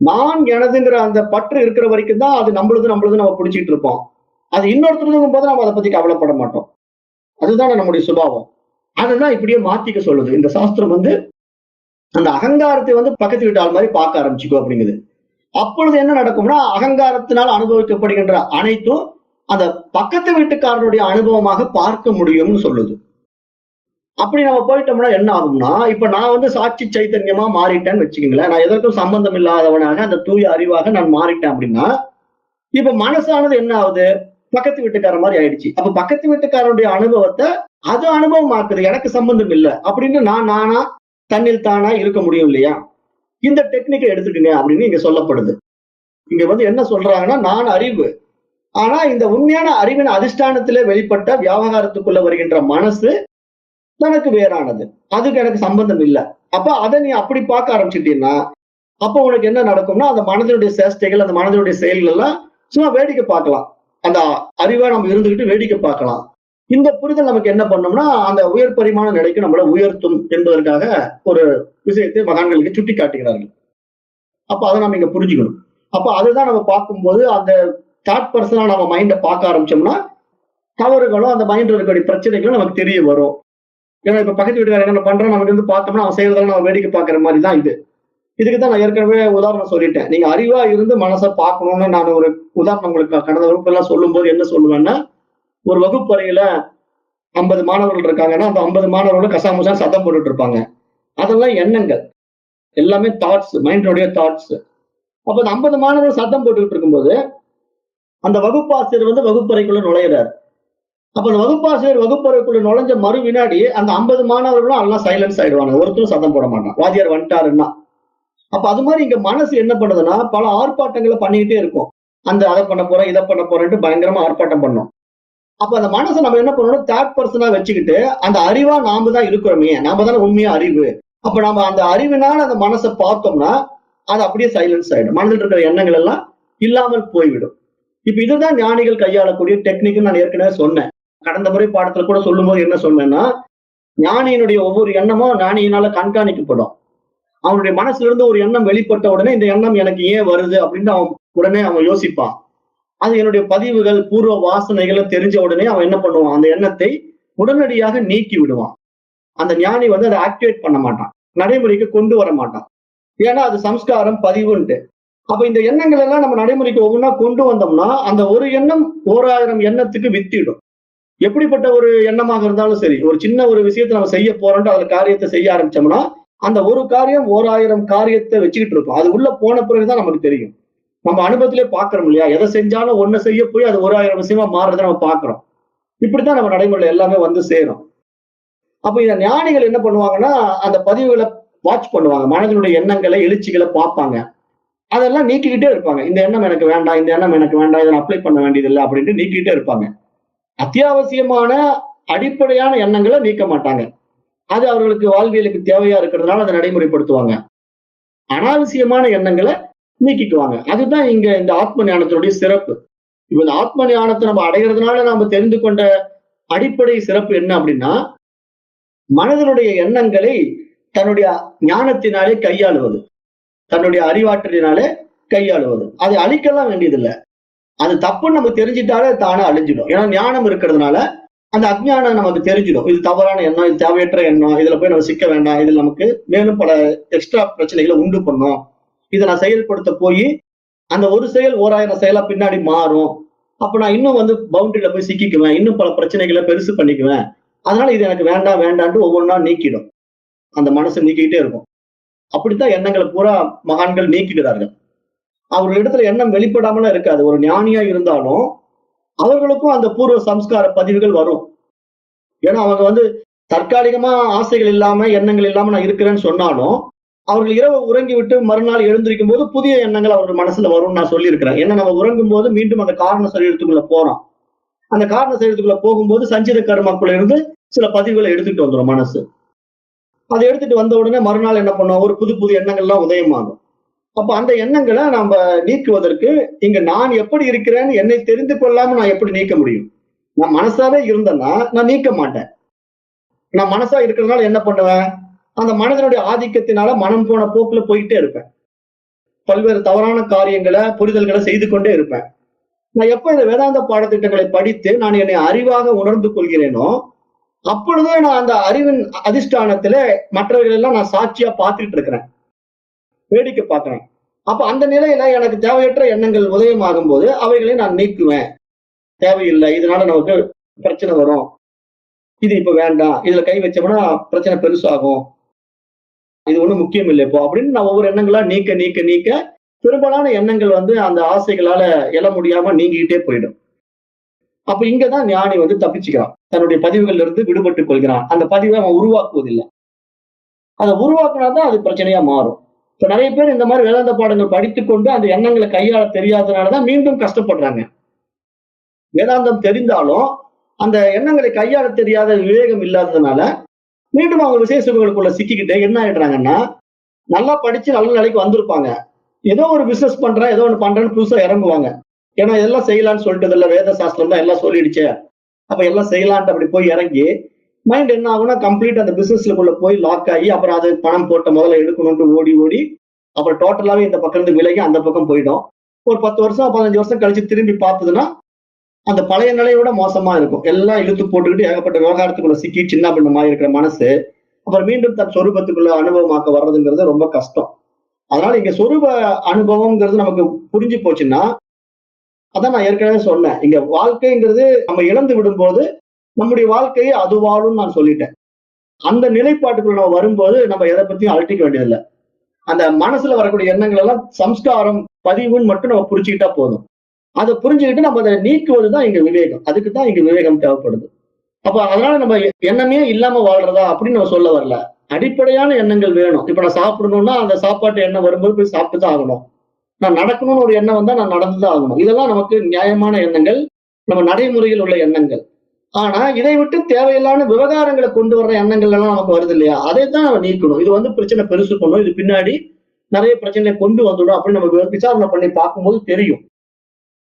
நான் எனதுங்கிற அந்த பற்று இருக்கிற வரைக்கும் தான் அது நம்மளுது நம்ம பிடிச்சிட்டு இருப்போம். அது இன்னொருத்தருக்கும் போது நம்ம அதை பத்தி கவலைப்பட மாட்டோம். அதுதான் நம்முடைய சுபாவம். அதுதான் இப்படியே மாத்திக்க சொல்லுது இந்த சாஸ்திரம். அந்த அகங்காரத்தை பக்கத்து வீட்டு ஆள் மாதிரி பார்க்க ஆரம்பிச்சுக்கோ அப்படிங்குது. அப்பொழுது என்ன நடக்கும்னா, அகங்காரத்தினால் அனுபவிக்கப்படுகின்ற அனைத்தும் அந்த பக்கத்து வீட்டுக்காரனுடைய அனுபவமாக பார்க்க முடியும்னு சொல்லுது. அப்படி நம்ம போயிட்டோம்னா என்ன ஆகும்னா, இப்ப நான் சாட்சி சைத்தன்யமா மாறிட்டேன்னு வச்சுக்கீங்களேன், நான் எதற்கும் சம்பந்தம் இல்லாதவனாக அந்த தூய அறிவாக நான் மாறிட்டேன் அப்படின்னா, இப்ப மனசானது என்ன ஆகுது, பக்கத்து வீட்டுக்கார மாதிரி ஆயிடுச்சு. அப்ப பக்கத்து வீட்டுக்காரனுடைய அனுபவத்தை அது அனுபவமாக்குது, எனக்கு சம்பந்தம் இல்லை அப்படின்னு நானா தன்னில் தானா இருக்க முடியும் இல்லையா. இந்த டெக்னிக்கை எடுத்துக்கங்க அப்படின்னு இங்க சொல்லப்படுது. இங்க என்ன சொல்றாங்கன்னா, நான் அறிவு, ஆனா இந்த உண்மையான அறிவின் அதிஷ்டானத்திலே வெளிப்பட்ட வியாபாரத்துக்குள்ள வருகின்ற மனசு தனக்கு வேறானது, அதுக்கு எனக்கு சம்பந்தம் இல்லை. அப்ப அதை நீ அப்படி பார்க்க ஆரம்பிச்சுட்டீங்கன்னா அப்ப உனக்கு என்ன நடக்கும்னா, அந்த மனதினுடைய சேஷ்டைகள், அந்த மனதினுடைய செயல்கள் எல்லாம் சும்மா வேடிக்கை பார்க்கலாம். அந்த அறிவா நம்ம இருந்துகிட்டு வேடிக்கை பார்க்கலாம். இந்த புரிதல் நமக்கு என்ன பண்ணோம்னா, அந்த உயர் பரிமாண நிலைக்கு நம்மளை உயர்த்தும் என்பதற்காக ஒரு விஷயத்தை மகான்களுக்கு சுட்டி காட்டுகிறார்கள். அப்ப அதை நம்ம இங்க புரிஞ்சுக்கணும். அப்ப அதுதான் நம்ம பார்க்கும்போது அந்த தேர்ட் பர்சனா நம்ம மைண்டை பார்க்க ஆரம்பிச்சோம்னா தவறுகளும் அந்த மைண்ட்ல இருக்கக்கூடிய பிரச்சனைகளும் நமக்கு தெரிய வரும். ஏன்னா இப்ப பக்கத்து வீட்டுக்காரர் என்ன பண்றோம் நமக்கு பார்த்தோம்னா அவன் செய்யறதெல்லாம் நம்ம வேடிக்கை பார்க்கிற மாதிரி தான் இது. இதுக்குதான் நான் ஏற்கனவே உதாரணம் சொல்லிட்டேன். நீங்க அறிவா இருந்து மனசை பார்க்கணும்னு நான் ஒரு உதாரணம் உங்களுக்கு கடந்த வகுப்பு எல்லாம் சொல்லும் போது என்ன சொல்லுவேன்னா, ஒரு வகுப்பறையில 50 மாணவர்கள் இருக்காங்கன்னா அந்த 50 மாணவர்களும் கசாமுசா சத்தம் போட்டுட்டு இருப்பாங்க. அதெல்லாம் எண்ணங்கள், எல்லாமே தாட்ஸ், மைண்டோடைய தாட்ஸ். அப்ப அந்த 50 மாணவர்கள் சத்தம் போட்டுக்கிட்டு இருக்கும்போது அந்த வகுப்பாசிரியர் வகுப்பறைக்குள்ள நுழையிறாரு. அப்ப அந்த வகுப்பாசிரியர் வகுப்பறைக்குள்ள நுழைஞ்ச மறு வினாடி அந்த 50 மாணவர்களும் எல்லாம் சைலன்ஸ் ஆயிடுவாங்க, ஒருத்தரும் சத்தம் போட மாட்டான், வாத்தியார் வந்துட்டாருன்னா. அப்ப அது மாதிரி இங்க மனசு என்ன பண்ணுதுன்னா பல ஆர்ப்பாட்டங்களை பண்ணிக்கிட்டே இருக்கும். அதை பண்ண போறேன், இதை பண்ண போறேன்ட்டு பயங்கரமா ஆர்ப்பாட்டம் பண்ணும். அப்ப அந்த மனசை நம்ம என்ன பண்ணணும், தேர்ட் பர்சனா வச்சுக்கிட்டு அந்த அறிவா நாம தான் இருக்கிறோமே, நாம தானே உண்மையா அறிவு. அப்ப நம்ம அந்த அறிவினால அந்த மனசை பார்த்தோம்னா அது அப்படியே சைலன்ஸ் ஆயிடும், மனதில் இருக்கிற எண்ணங்கள் எல்லாம் இல்லாமல் போய்விடும். இப்ப இதுதான் ஞானிகள் கையாளக்கூடிய டெக்னிக்னு நான் ஏற்கனவே சொன்னேன். கடந்த முறை பாடத்துல கூட சொல்லும் போது என்ன சொன்னேன்னா, ஞானியினுடைய ஒவ்வொரு எண்ணமும் ஞானியினால கண்காணிக்கப்படும். அவனுடைய மனசுல இருந்து ஒரு எண்ணம் வெளிப்பட்ட உடனே இந்த எண்ணம் எனக்கு ஏன் வருது அப்படின்னு அவன் யோசிப்பான். அது என்னுடைய பதிவுகள், பூர்வ வாசனைகளை தெரிஞ்ச உடனே அவன் என்ன பண்ணுவான், அந்த எண்ணத்தை உடனடியாக நீக்கி விடுவான். அந்த ஞானி வந்து அதை ஆக்டிவேட் பண்ண மாட்டான், நடைமுறைக்கு கொண்டு வர மாட்டான். ஏன்னா அது சம்ஸ்காரம் பதிவுன்ட்டு. அப்ப இந்த எண்ணங்கள் எல்லாம் நம்ம நடைமுறைக்கு ஒவ்வொன்றா கொண்டு வந்தோம்னா அந்த ஒரு எண்ணம் 1000 எண்ணத்துக்கு வித்திடும். எப்படிப்பட்ட ஒரு எண்ணமாக இருந்தாலும் சரி, ஒரு சின்ன ஒரு விஷயத்தை நம்ம செய்ய போறோம்ட்டு அதுல காரியத்தை செய்ய ஆரம்பிச்சோம்னா அந்த ஒரு காரியம் 1000 காரியத்தை வச்சுக்கிட்டு இருக்கும். அது உள்ள போன பிறகுதான் நமக்கு தெரியும். நம்ம அனுபவத்திலே பாக்குறோம் இல்லையா, எதை செஞ்சாலும் ஒண்ணு செய்ய போய் அது 1000 விஷயமா மாறுறதை நம்ம பாக்குறோம். இப்படித்தான் நம்ம நடைமுறையில எல்லாமே வந்து சேரும். அப்ப இந்த ஞானிகள் என்ன பண்ணுவாங்கன்னா அந்த பதிவுகளை வாட்ச் பண்ணுவாங்க, மனதினுடைய எண்ணங்களை எழுச்சிகளை பார்ப்பாங்க, அதெல்லாம் நீக்கிக்கிட்டே இருப்பாங்க. இந்த எண்ணம் எனக்கு வேண்டாம், இந்த எண்ணம் எனக்கு வேண்டாம், இதை அப்ளை பண்ண வேண்டியது இல்லை அப்படின்ட்டு நீக்கிட்டே இருப்பாங்க. அத்தியாவசியமான அடிப்படையான எண்ணங்களை நீக்க மாட்டாங்க. அது அவர்களுக்கு வாழ்வியலுக்கு தேவையா இருக்கிறதுனால அதை நடைமுறைப்படுத்துவாங்க. அனாவசியமான எண்ணங்களை நீக்கிக்குவாங்க. அதுதான் இங்க இந்த ஆத்ம ஞானத்தினுடைய சிறப்பு. இப்ப இந்த ஆத்ம ஞானத்தை நம்ம அடைகிறதுனால நாம தெரிந்து கொண்ட அடிப்படை சிறப்பு என்ன அப்படின்னா, மனதனுடைய எண்ணங்களை தன்னுடைய ஞானத்தினாலே கையாளுவது, தன்னுடைய அறிவாற்றலினாலே கையாளுவது. அதை அழிக்கலாம் வேண்டியதில்லை. அது தப்புன்னு நம்ம தெரிஞ்சிட்டாலே தானே அழிஞ்சிடும். ஏன்னா ஞானம் இருக்கிறதுனால அந்த அஜ்ஞானம் நமக்கு தெரிஞ்சிடும். இது தவறான எண்ணம், இது தேவையற்ற எண்ணம், இதுல போய் நம்ம சிக்க வேண்டாம், இதுல நமக்கு மேலும் பல எக்ஸ்ட்ரா பிரச்சனைகளை உண்டு பண்ணும், இதை நான் செயல்படுத்த போய் அந்த ஒரு செயல் 1000 செயலா பின்னாடி மாறும், அப்ப நான் இன்னும் வந்து பவுண்டரியில போய் சிக்கிக்குவேன், இன்னும் பல பிரச்சனைகளை பெருசு பண்ணிக்குவேன், அதனால இது எனக்கு வேண்டாம் வேண்டான்ட்டு ஒவ்வொன்றா நீக்கிடும். அந்த மனசு நீக்கிக்கிட்டே இருக்கும். அப்படித்தான் எண்ணங்களை பூரா மகான்கள் நீக்குகிறார்கள். அவர்கள் இடத்துல எண்ணம் வெளிப்படாமலாம் இருக்காது. ஒரு ஞானியா இருந்தாலும் அவர்களுக்கும் அந்த பூர்வ சம்ஸ்கார பதிவுகள் வரும். ஏன்னா அவங்க வந்து தற்காலிகமா ஆசைகள் இல்லாம எண்ணங்கள் இல்லாம நான் இருக்கிறேன்னு சொன்னாலும் அவர்கள் இரவு உறங்கி விட்டு மறுநாள் எழுந்திருக்கும் போது புதிய எண்ணங்கள் அவர்கள் மனசுல வரும்னு நான் சொல்லியிருக்கிறேன். ஏன்னா நம்ம உறங்கும் போது மீண்டும் அந்த காரண சரீரத்துக்குள்ள போறோம். அந்த காரண சரீரத்துக்குள்ள போகும்போது சஞ்சித கர்மாக்குள்ள இருந்து சில பதிவுகளை எடுத்துட்டு வந்துடும் மனசு. அதை எடுத்துட்டு வந்த உடனே மறுநாள் என்ன பண்ணுவோம், ஒரு புது புது எண்ணங்கள்லாம் உதயமாகும். அப்ப அந்த எண்ணங்களை நாம நீக்குவதற்கு இங்க நான் எப்படி இருக்கிறேன்னு என்னை தெரிந்து கொள்ளாம நான் எப்படி நீக்க முடியும்? நான் மனசாவே இருந்தேன்னா நான் நீக்க மாட்டேன். நான் மனசா இருக்கிறதுனால என்ன பண்ணுவேன், அந்த மனதனுடைய ஆதிக்கத்தினால மனம் போன போக்குல போயிட்டே இருப்பேன். பல்வேறு தவறான காரியங்களை புரிதல்களை செய்து கொண்டே இருப்பேன். நான் எப்ப இந்த வேதாந்த பாடத்திட்டங்களை படித்து நான் என்னை அறிவாக உணர்ந்து கொள்கிறேனோ அப்பொழுதே நான் அந்த அறிவின் அதிஷ்டானத்துல மற்றவர்கள் எல்லாம் நான் சாட்சியா பார்த்துட்டு இருக்கிறேன், வேடிக்கை பார்க்கிறேன். அப்ப அந்த நிலையில எனக்கு தேவையற்ற எண்ணங்கள் உதயமாகும் போது அவைகளை நான் நீக்குவேன். தேவையில்லை, இதனால நமக்கு பிரச்சனை வரும், இது இப்ப வேண்டாம், இதுல கை வச்சோம்னா பிரச்சனை பெருசாகும், இது ஒண்ணும் முக்கியம் இல்லை இப்போ அப்படின்னு நான் ஒவ்வொரு எண்ணங்களா நீக்க நீக்க நீக்க பெரும்பாலான எண்ணங்கள் வந்து அந்த ஆசைகளால எழ முடியாம நீங்கிட்டே போயிடும். அப்ப இங்கதான் ஞானி வந்து தப்பிச்சுக்கிறான், தன்னுடைய பதிவுகள்ல இருந்து விடுபட்டுக் கொள்கிறான். அந்த பதிவை அவன் உருவாக்குவதில்லை. அதை உருவாக்குனாதான் அது பிரச்சனையா மாறும். இப்ப நிறைய பேர் இந்த மாதிரி வேதாந்த பாடங்கள் படித்துக்கொண்டு அந்த எண்ணங்களை கையாள தெரியாதனாலதான் மீண்டும் கஷ்டப்படுறாங்க. வேதாந்தம் தெரிந்தாலும் அந்த எண்ணங்களை கையாள தெரியாத விவேகம் இல்லாததுனால மீண்டும் அவங்க விசேஷ சுகங்களுக்குள்ள சிக்கிக்கிட்டு என்ன ஆயிடுறாங்கன்னா, நல்லா படிச்சு நல்ல நிலைக்கு வந்திருப்பாங்க, ஏதோ ஒரு பிசினஸ் பண்றேன் ஏதோ ஒண்ணு பண்றேன்னு புதுசா இறங்குவாங்க. ஏன்னா எல்லாம் செய்யலாம்னு சொல்லிட்டு இல்ல, வேத சாஸ்திரம் தான் எல்லாம் சொல்லிடுச்சு, அப்ப எல்லாம் செய்யலான்ட்டு அப்படி போய் இறங்கி மைண்ட் என்ன ஆகும்னா கம்ப்ளீட் அந்த பிசினஸ்க்குள்ள போய் லாக் ஆகி அப்புறம் அது பணம் போட்ட முதல்ல எடுக்கணும்ட்டு ஓடி ஓடி அப்புறம் டோட்டலாவே இந்த பக்கம் இருந்து விலகி அந்த பக்கம் போயிடும். ஒரு 10 வருஷம் 15 வருஷம் கழிச்சு திரும்பி பார்த்ததுன்னா அந்த பழைய நிலையோட மோசமா இருக்கும். எல்லாம் இழுத்து போட்டுக்கிட்டு ஏகப்பட்ட விவகாரத்துக்குள்ள சிக்கி சின்ன பின்னமா இருக்கிற மனசு அப்புறம் மீண்டும் தன் சொரூபத்துக்குள்ள அனுபவமாக்க வர்றதுங்கிறது ரொம்ப கஷ்டம். அதனால இங்க சொரூப அனுபவம்ங்கிறது நமக்கு புரிஞ்சு போச்சுன்னா, அதான் நான் ஏற்கனவே சொன்னேன், இங்க வாழ்க்கைங்கிறது நம்ம இழந்து விடும்போது நம்முடைய வாழ்க்கையை அது வாழும் நான் சொல்லிட்டேன். அந்த நிலைப்பாட்டுக்குள்ள நம்ம வரும்போது நம்ம எதை பத்தியும் அழட்டிக்க வேண்டியதில்லை. அந்த மனசுல வரக்கூடிய எண்ணங்கள் எல்லாம் சம்ஸ்காரம் பதிவுன்னு மட்டும் நம்ம புரிச்சுக்கிட்டா போதும். அதை புரிஞ்சுக்கிட்டு நம்ம அதை நீக்குவதுதான் இங்க விவேகம். அதுக்குதான் இங்க விவேகம் தேவைப்படுது. அப்ப அதனால நம்ம எண்ணமே இல்லாம வாழ்றதா அப்படின்னு நம்ம சொல்ல வரல. அடிப்படையான எண்ணங்கள் வேணும். இப்ப நான் சாப்பிடணும்னா அந்த சாப்பாட்டு எண்ணம் வரும்போது போய் சாப்பிட்டு தான் ஆகணும். நான் நடக்கணும்னு ஒரு எண்ணம் வந்தா நான் நடந்துதான் ஆகணும். இதெல்லாம் நமக்கு நியாயமான எண்ணங்கள், நம்ம நடைமுறையில் உள்ள எண்ணங்கள். ஆனா இதை விட்டு தேவையில்லாத விவகாரங்களை கொண்டு வர்ற எண்ணங்கள் எல்லாம் நமக்கு வருது இல்லையா, அதைத்தான் நம்ம நீக்கணும். இது வந்து பிரச்சனை பெருசு பண்ணும், இது பின்னாடி நிறைய பிரச்சனையை கொண்டு வந்துடும் அப்படின்னு நம்ம விசாரணை பண்ணி பார்க்கும்போது தெரியும்.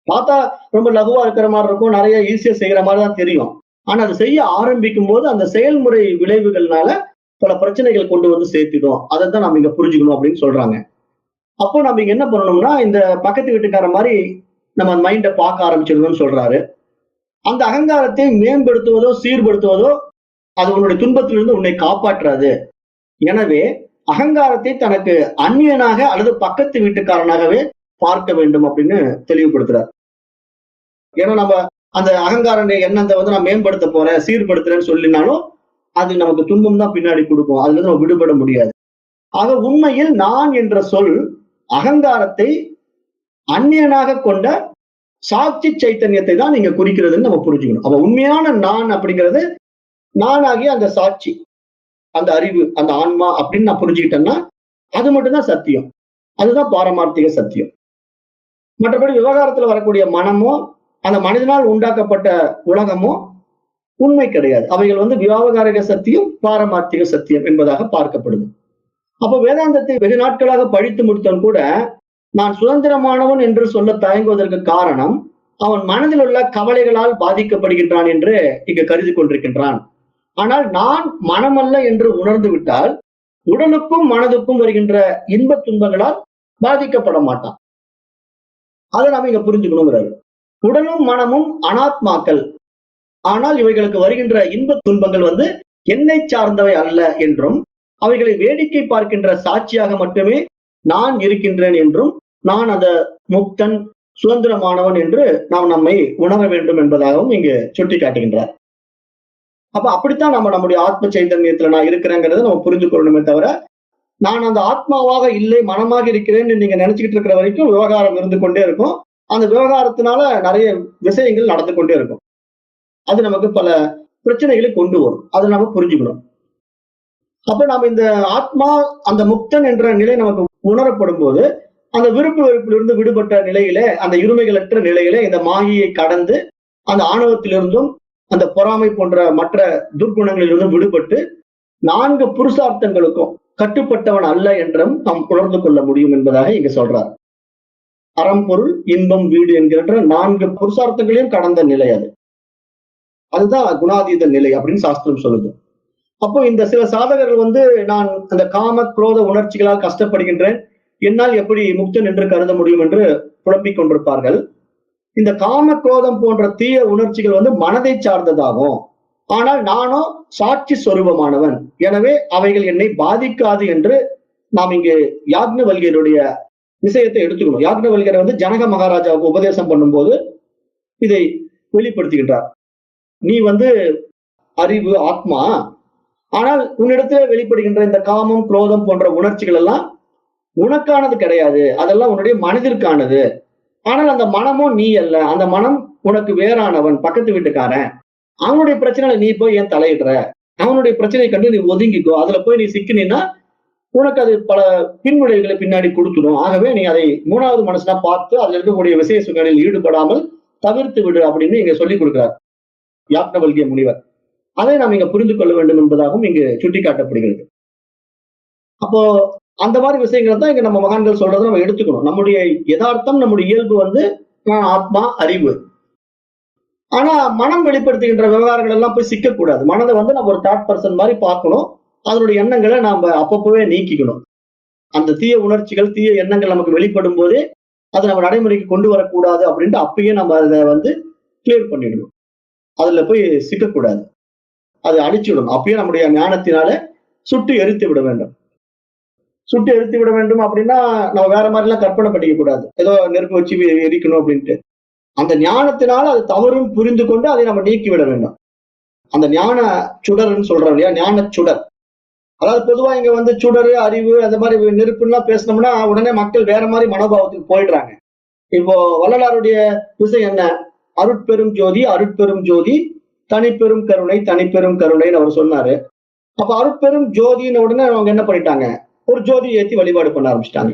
பார்த்தா ரொம்ப லகுவா இருக்கிற மாதிரி இருக்கும், நிறைய ஈஸியா செய்யற மாதிரி தான் தெரியும். ஆனா அதை செய்ய ஆரம்பிக்கும் போது அந்த செயல்முறை விளைவுகள்னால பல பிரச்சனைகள் கொண்டு வந்து சேர்த்திடும். அதை தான் நம்ம இங்க புரிஞ்சுக்கணும் அப்படின்னு சொல்றாங்க. அப்போ நம்ம இங்க என்ன பண்ணணும்னா, இந்த பக்கத்து வீட்டுக்கார மாதிரி நம்ம மைண்டை பார்க்க ஆரம்பிச்சிடணும்னு சொல்றாரு. அந்த அகங்காரத்தை மேம்படுத்துவதோ சீர்படுத்துவதோ அது உன்னுடைய துன்பத்திலிருந்து உன்னை காப்பாற்றாது. எனவே அகங்காரத்தை தனக்கு அந்நியனாக அல்லது பக்கத்து வீட்டுக்காரனாகவே பார்க்க வேண்டும் அப்படின்னு தெளிவுபடுத்துறார். ஏன்னா நம்ம அந்த அகங்கார எண்ணத்தை வந்து நான் மேம்படுத்த போறேன், சீர்படுத்துறேன்னு சொல்லினாலும் அது நமக்கு துன்பம் தான் பின்னாடி கொடுக்கும். அதுல இருந்து நம்ம விடுபட முடியாது. ஆக உண்மையில் நான் என்ற சொல் அகங்காரத்தை அந்நியனாக கொண்ட சாட்சி சைத்தன்யத்தை தான் நீங்க குறிக்கிறதுன்னு நம்ம புரிஞ்சுக்கணும். அப்ப உண்மையான நான் அப்படிங்கிறது நானாகிய அந்த சாட்சி, அந்த அறிவு, அந்த ஆன்மா அப்படின்னு நான் புரிஞ்சுக்கிட்டேன்னா அது மட்டும்தான் சத்தியம். அதுதான் பாரமார்த்திக சத்தியம். மற்றபடி விவகாரத்துல வரக்கூடிய மனமோ அந்த மனிதனால் உண்டாக்கப்பட்ட உலகமோ உண்மை கிடையாது. அவைகள் வந்து வியாவகாரிக சத்தியம், பாரமார்த்திக சத்தியம் என்பதாக பார்க்கப்படுது. அப்ப வேதாந்தத்தை வெகு நாட்களாக படித்து முடித்தவன் கூட நான் சுதந்திரமானவன் என்று சொல்ல தயங்குவதற்கு காரணம் அவன் மனதில் உள்ள கவலைகளால் பாதிக்கப்படுகின்றான் என்று இங்கு கருதி கொண்டிருக்கின்றான். ஆனால் நான் மனமல்ல என்று உணர்ந்து விட்டால் உடலுக்கும் மனதுக்கும் வருகின்ற இன்ப துன்பங்களால் பாதிக்கப்பட மாட்டான். அதை நாம இங்க புரிஞ்சுக்கணுங்கிறாரு. உடலும் மனமும் அனாத்மாக்கள், ஆனால் இவைகளுக்கு வருகின்ற இன்ப துன்பங்கள் வந்து என்னை சார்ந்தவை அல்ல என்றும் அவைகளை வேடிக்கை பார்க்கின்ற சாட்சியாக மட்டுமே நான் இருக்கின்றேன் என்றும் நான் அந்த முக்தன் சுதந்திரமானவன் என்று நாம் நம்மை உணர வேண்டும் என்பதாகவும் இங்கு சுட்டி காட்டுகின்றார். அப்ப அப்படித்தான் நம்ம நம்முடைய ஆத்ம சைதன்யத்துல நான் இருக்கிறேங்கிறத நம்ம புரிந்து கொள்ளணுமே தவிர நான் அந்த ஆத்மாவாக இல்லை மனமாக இருக்கிறேன்னு நீங்க நினைச்சுக்கிட்டு இருக்கிற வரைக்கும் விவகாரம் இருந்து கொண்டே இருக்கும். அந்த விவகாரத்தினால நிறைய விஷயங்கள் நடந்து கொண்டே இருக்கும். அது நமக்கு பல பிரச்சனைகளை கொண்டு வரும். அதை நம்ம புரிஞ்சுக்கணும். அப்ப நம்ம இந்த ஆத்மா அந்த முக்தன் என்ற நிலை நமக்கு உணரப்படும் போது அந்த விருப்பு வெறுப்பிலிருந்து விடுபட்ட நிலையிலே, அந்த இருமைகளற்ற நிலையிலே இந்த மாயையை கடந்து அந்த ஆணவத்திலிருந்தும் அந்த பொறாமை போன்ற மற்ற துர்குணங்களிலிருந்தும் விடுபட்டு 4 புருஷார்த்தங்களுக்கும் கட்டுப்பட்டவன் அல்ல என்றும் நாம் உணர்ந்து கொள்ள முடியும் என்பதாக இங்க சொல்றார். அறம், பொருள், இன்பம், வீடு என்கின்ற 4 புருஷார்த்தங்களையும் கடந்த நிலை அது. அதுதான் குணாதீத நிலை அப்படின்னு சாஸ்திரம் சொல்லுது. அப்போ இந்த சில சாதகர்கள் வந்து நான் அந்த காம குரோத உணர்ச்சிகளால் கஷ்டப்படுகின்றேன், என்னால் எப்படி முக்தன் என்று கருத முடியும் என்று புலம்பிக் கொண்டிருப்பார்கள். இந்த காம குரோதம் போன்ற தீய உணர்ச்சிகள் வந்து மனதை சார்ந்ததாகும். ஆனால் நானோ சாட்சி சொரூபமானவன், எனவே அவைகள் என்னை பாதிக்காது என்று நாம் இங்கு யாக்ஞவல்கியருடைய விஷயத்தை எடுத்துக்கணும். யாக்ஞவல்கியர் வந்து ஜனக மகாராஜாவுக்கு உபதேசம் பண்ணும்போது இதை வெளிப்படுத்துகின்றார். நீ வந்து அறிவு, ஆத்மா, ஆனால் உன்னிடத்துல வெளிப்படுகின்ற இந்த காமம், குரோதம் போன்ற உணர்ச்சிகள் எல்லாம் உனக்கானது கிடையாது, அதெல்லாம் உன்னுடைய மனதிற்கானது. ஆனால் அந்த மனமும் நீ அல்ல, அந்த மனம் உனக்கு வேறானவன், பக்கத்து வீட்டுக்காரன். அவனுடைய பிரச்சனையில நீ போய் ஏன் தலையிடுற? அவனுடைய பிரச்சனையை கண்டு நீ ஒதுங்கிக்கோ. அதுல போய் நீ சிக்கினா உனக்கு அது பல பின்விளைவுகளை பின்னாடி கொடுத்துடும். ஆகவே நீ அதை 3வது மனசனா பார்த்து அதுல இருக்கக்கூடிய விசேஷ சுகங்களில் ஈடுபடாமல் தவிர்த்து விடு அப்படின்னு இங்க சொல்லிக் கொடுக்கிறார் யாக்ஞவல்கிய முனிவர். அதை நாம் இங்க புரிந்து கொள்ள வேண்டும் என்பதாகவும் இங்கு சுட்டிக்காட்டப்படுகிறது. அப்போ அந்த மாதிரி விஷயங்களை தான் இங்க நம்ம மகான்கள் சொல்றதை நம்ம எடுத்துக்கணும். நம்முடைய யதார்த்தம், நம்முடைய இயல்பு வந்து ஆத்மா, அறிவு. ஆனா மனம் வெளிப்படுத்துகின்ற விவகாரங்கள் எல்லாம் போய் சிக்கக்கூடாது. மனதை வந்து நம்ம ஒரு தாட் பர்சன் மாதிரி பார்க்கணும். அதனுடைய எண்ணங்களை நாம அப்பப்பவே நீக்கிக்கணும். அந்த தீய உணர்ச்சிகள், தீய எண்ணங்கள் நமக்கு வெளிப்படும் போதே அதை நம்ம நடைமுறைக்கு கொண்டு வரக்கூடாது அப்படின்ட்டு அப்பயே நம்ம அதை வந்து கிளியர் பண்ணிடணும். அதுல போய் சிக்கக்கூடாது, அதை அழிச்சுவிடணும். அப்பயே நம்முடைய ஞானத்தினால சுட்டு எரித்து விட வேண்டும். சுட்டு எரித்து விட வேண்டும் அப்படின்னா நம்ம வேற மாதிரி எல்லாம் கற்பனை பண்ணிக்க கூடாது, ஏதோ நெருப்பு வச்சு எரிக்கணும் அப்படின்ட்டு. அந்த ஞானத்தினால அது தவறுன்னு புரிந்து கொண்டு அதை நம்ம நீக்கி விட வேண்டும். அந்த ஞான சுடர்ன்னு சொல்றோம் இல்லையா, ஞான சுடர். அதாவது பொதுவா இங்க வந்து சுடரு, அறிவு, அந்த மாதிரி நெருப்புலாம் பேசினோம்னா உடனே மக்கள் வேற மாதிரி மனோபாவத்துக்கு போயிடுறாங்க. இப்போ வள்ளலாருடைய விஷயம் என்ன? அருட்பெரும் ஜோதி, அருட்பெரும் ஜோதி, தனிப்பெரும் கருணை, தனிப்பெரும் கருணைன்னு அவர் சொன்னாரு. அப்ப அருட்பெரும் ஜோதின்னு உடனே அவங்க என்ன பண்ணிட்டாங்க? ஒரு ஜோதியை ஏற்றி வழிபாடு பண்ண ஆரம்பிச்சிட்டாங்க.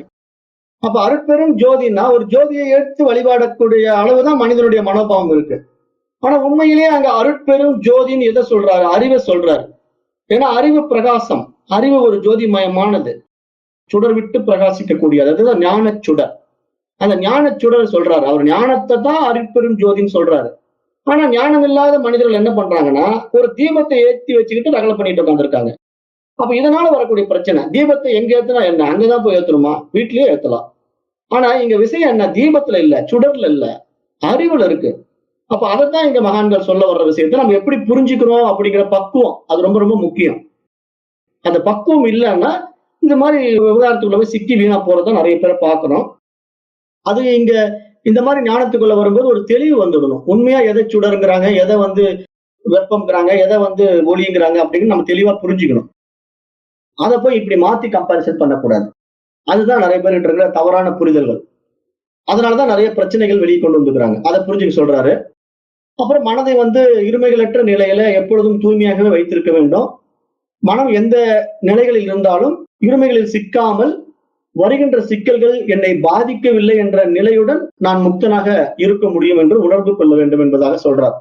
அப்ப அருட்பெரும் ஜோதினா ஒரு ஜோதியை ஏற்று வழிபாடக்கூடிய அளவுதான் மனிதனுடைய மனோபாவம் இருக்கு. ஆனா உண்மையிலேயே அங்க அருட்பெரும் ஜோதின்னு எதை சொல்றாரு? அறிவை சொல்றாரு. ஏன்னா அறிவு பிரகாசம், அறிவு ஒரு ஜோதிமயமானது, சுடர் விட்டு பிரகாசிக்கக்கூடியது. அதுதான் ஞான சுடர். அந்த ஞான சுடர் சொல்றாரு. அவர் ஞானத்தை தான் அருட்பெரும் ஜோதின்னு சொல்றாரு. ஆனா ஞானம் இல்லாத மனிதர்கள் என்ன பண்றாங்கன்னா ஒரு தீபத்தை ஏற்றி வச்சுக்கிட்டு ரகலை பண்ணிட்டு உட்காந்துருக்காங்க. அப்ப இதனால வரக்கூடிய பிரச்சனை, தீபத்தை எங்க ஏத்துனா என்ன? அங்கதான் போய் ஏத்தணுமா? வீட்லயே ஏத்தலாம். ஆனா இங்க விஷயம் என்ன? தீபத்துல இல்ல, சுடர்ல இல்ல, அறிவுல இருக்கு. அப்ப அதைத்தான் இங்க மகான்கள் சொல்ல வர்ற விஷயத்தை நம்ம எப்படி புரிஞ்சுக்கிறோம் அப்படிங்கிற பக்குவம் அது ரொம்ப ரொம்ப முக்கியம். அந்த பக்குவம் இல்லைன்னா இந்த மாதிரி விவகாரத்துக்குள்ள போய் சிக்கி வீணா போறத நிறைய பேரை பார்க்கிறோம். அது இங்க இந்த மாதிரி ஞானத்துக்குள்ள வரும்போது ஒரு தெளிவு வந்துடணும். உண்மையா எதை சுடருங்கிறாங்க, எதை வெப்பம்ங்கிறாங்க, எதை ஒளிங்கிறாங்க அப்படின்னு நம்ம தெளிவா புரிஞ்சுக்கணும். அதை போய் இப்படி மாத்தி கம்பாரிசன் பண்ணக்கூடாது. அதுதான் நிறைய பேர்கிட்ட இருக்கிற தவறான புரிதல்கள். அதனாலதான் நிறைய பிரச்சனைகள் வெளியே கொண்டு வந்துக்கிறாங்க. அதை புரிஞ்சுக்க சொல்றாரு. அப்புறம் மனதை இருமைகளற்ற நிலையில எப்பொழுதும் தூய்மையாகவே வைத்திருக்க வேண்டும். மனம் எந்த நிலைகளில் இருந்தாலும் இருமைகளில் சிக்காமல் வருகின்ற சிக்கல்கள் என்னை பாதிக்கவில்லை என்ற நிலையுடன் நான் முக்தனாக இருக்க முடியும் என்று உணர்ந்து கொள்ள வேண்டும் என்பதாக சொல்றார்.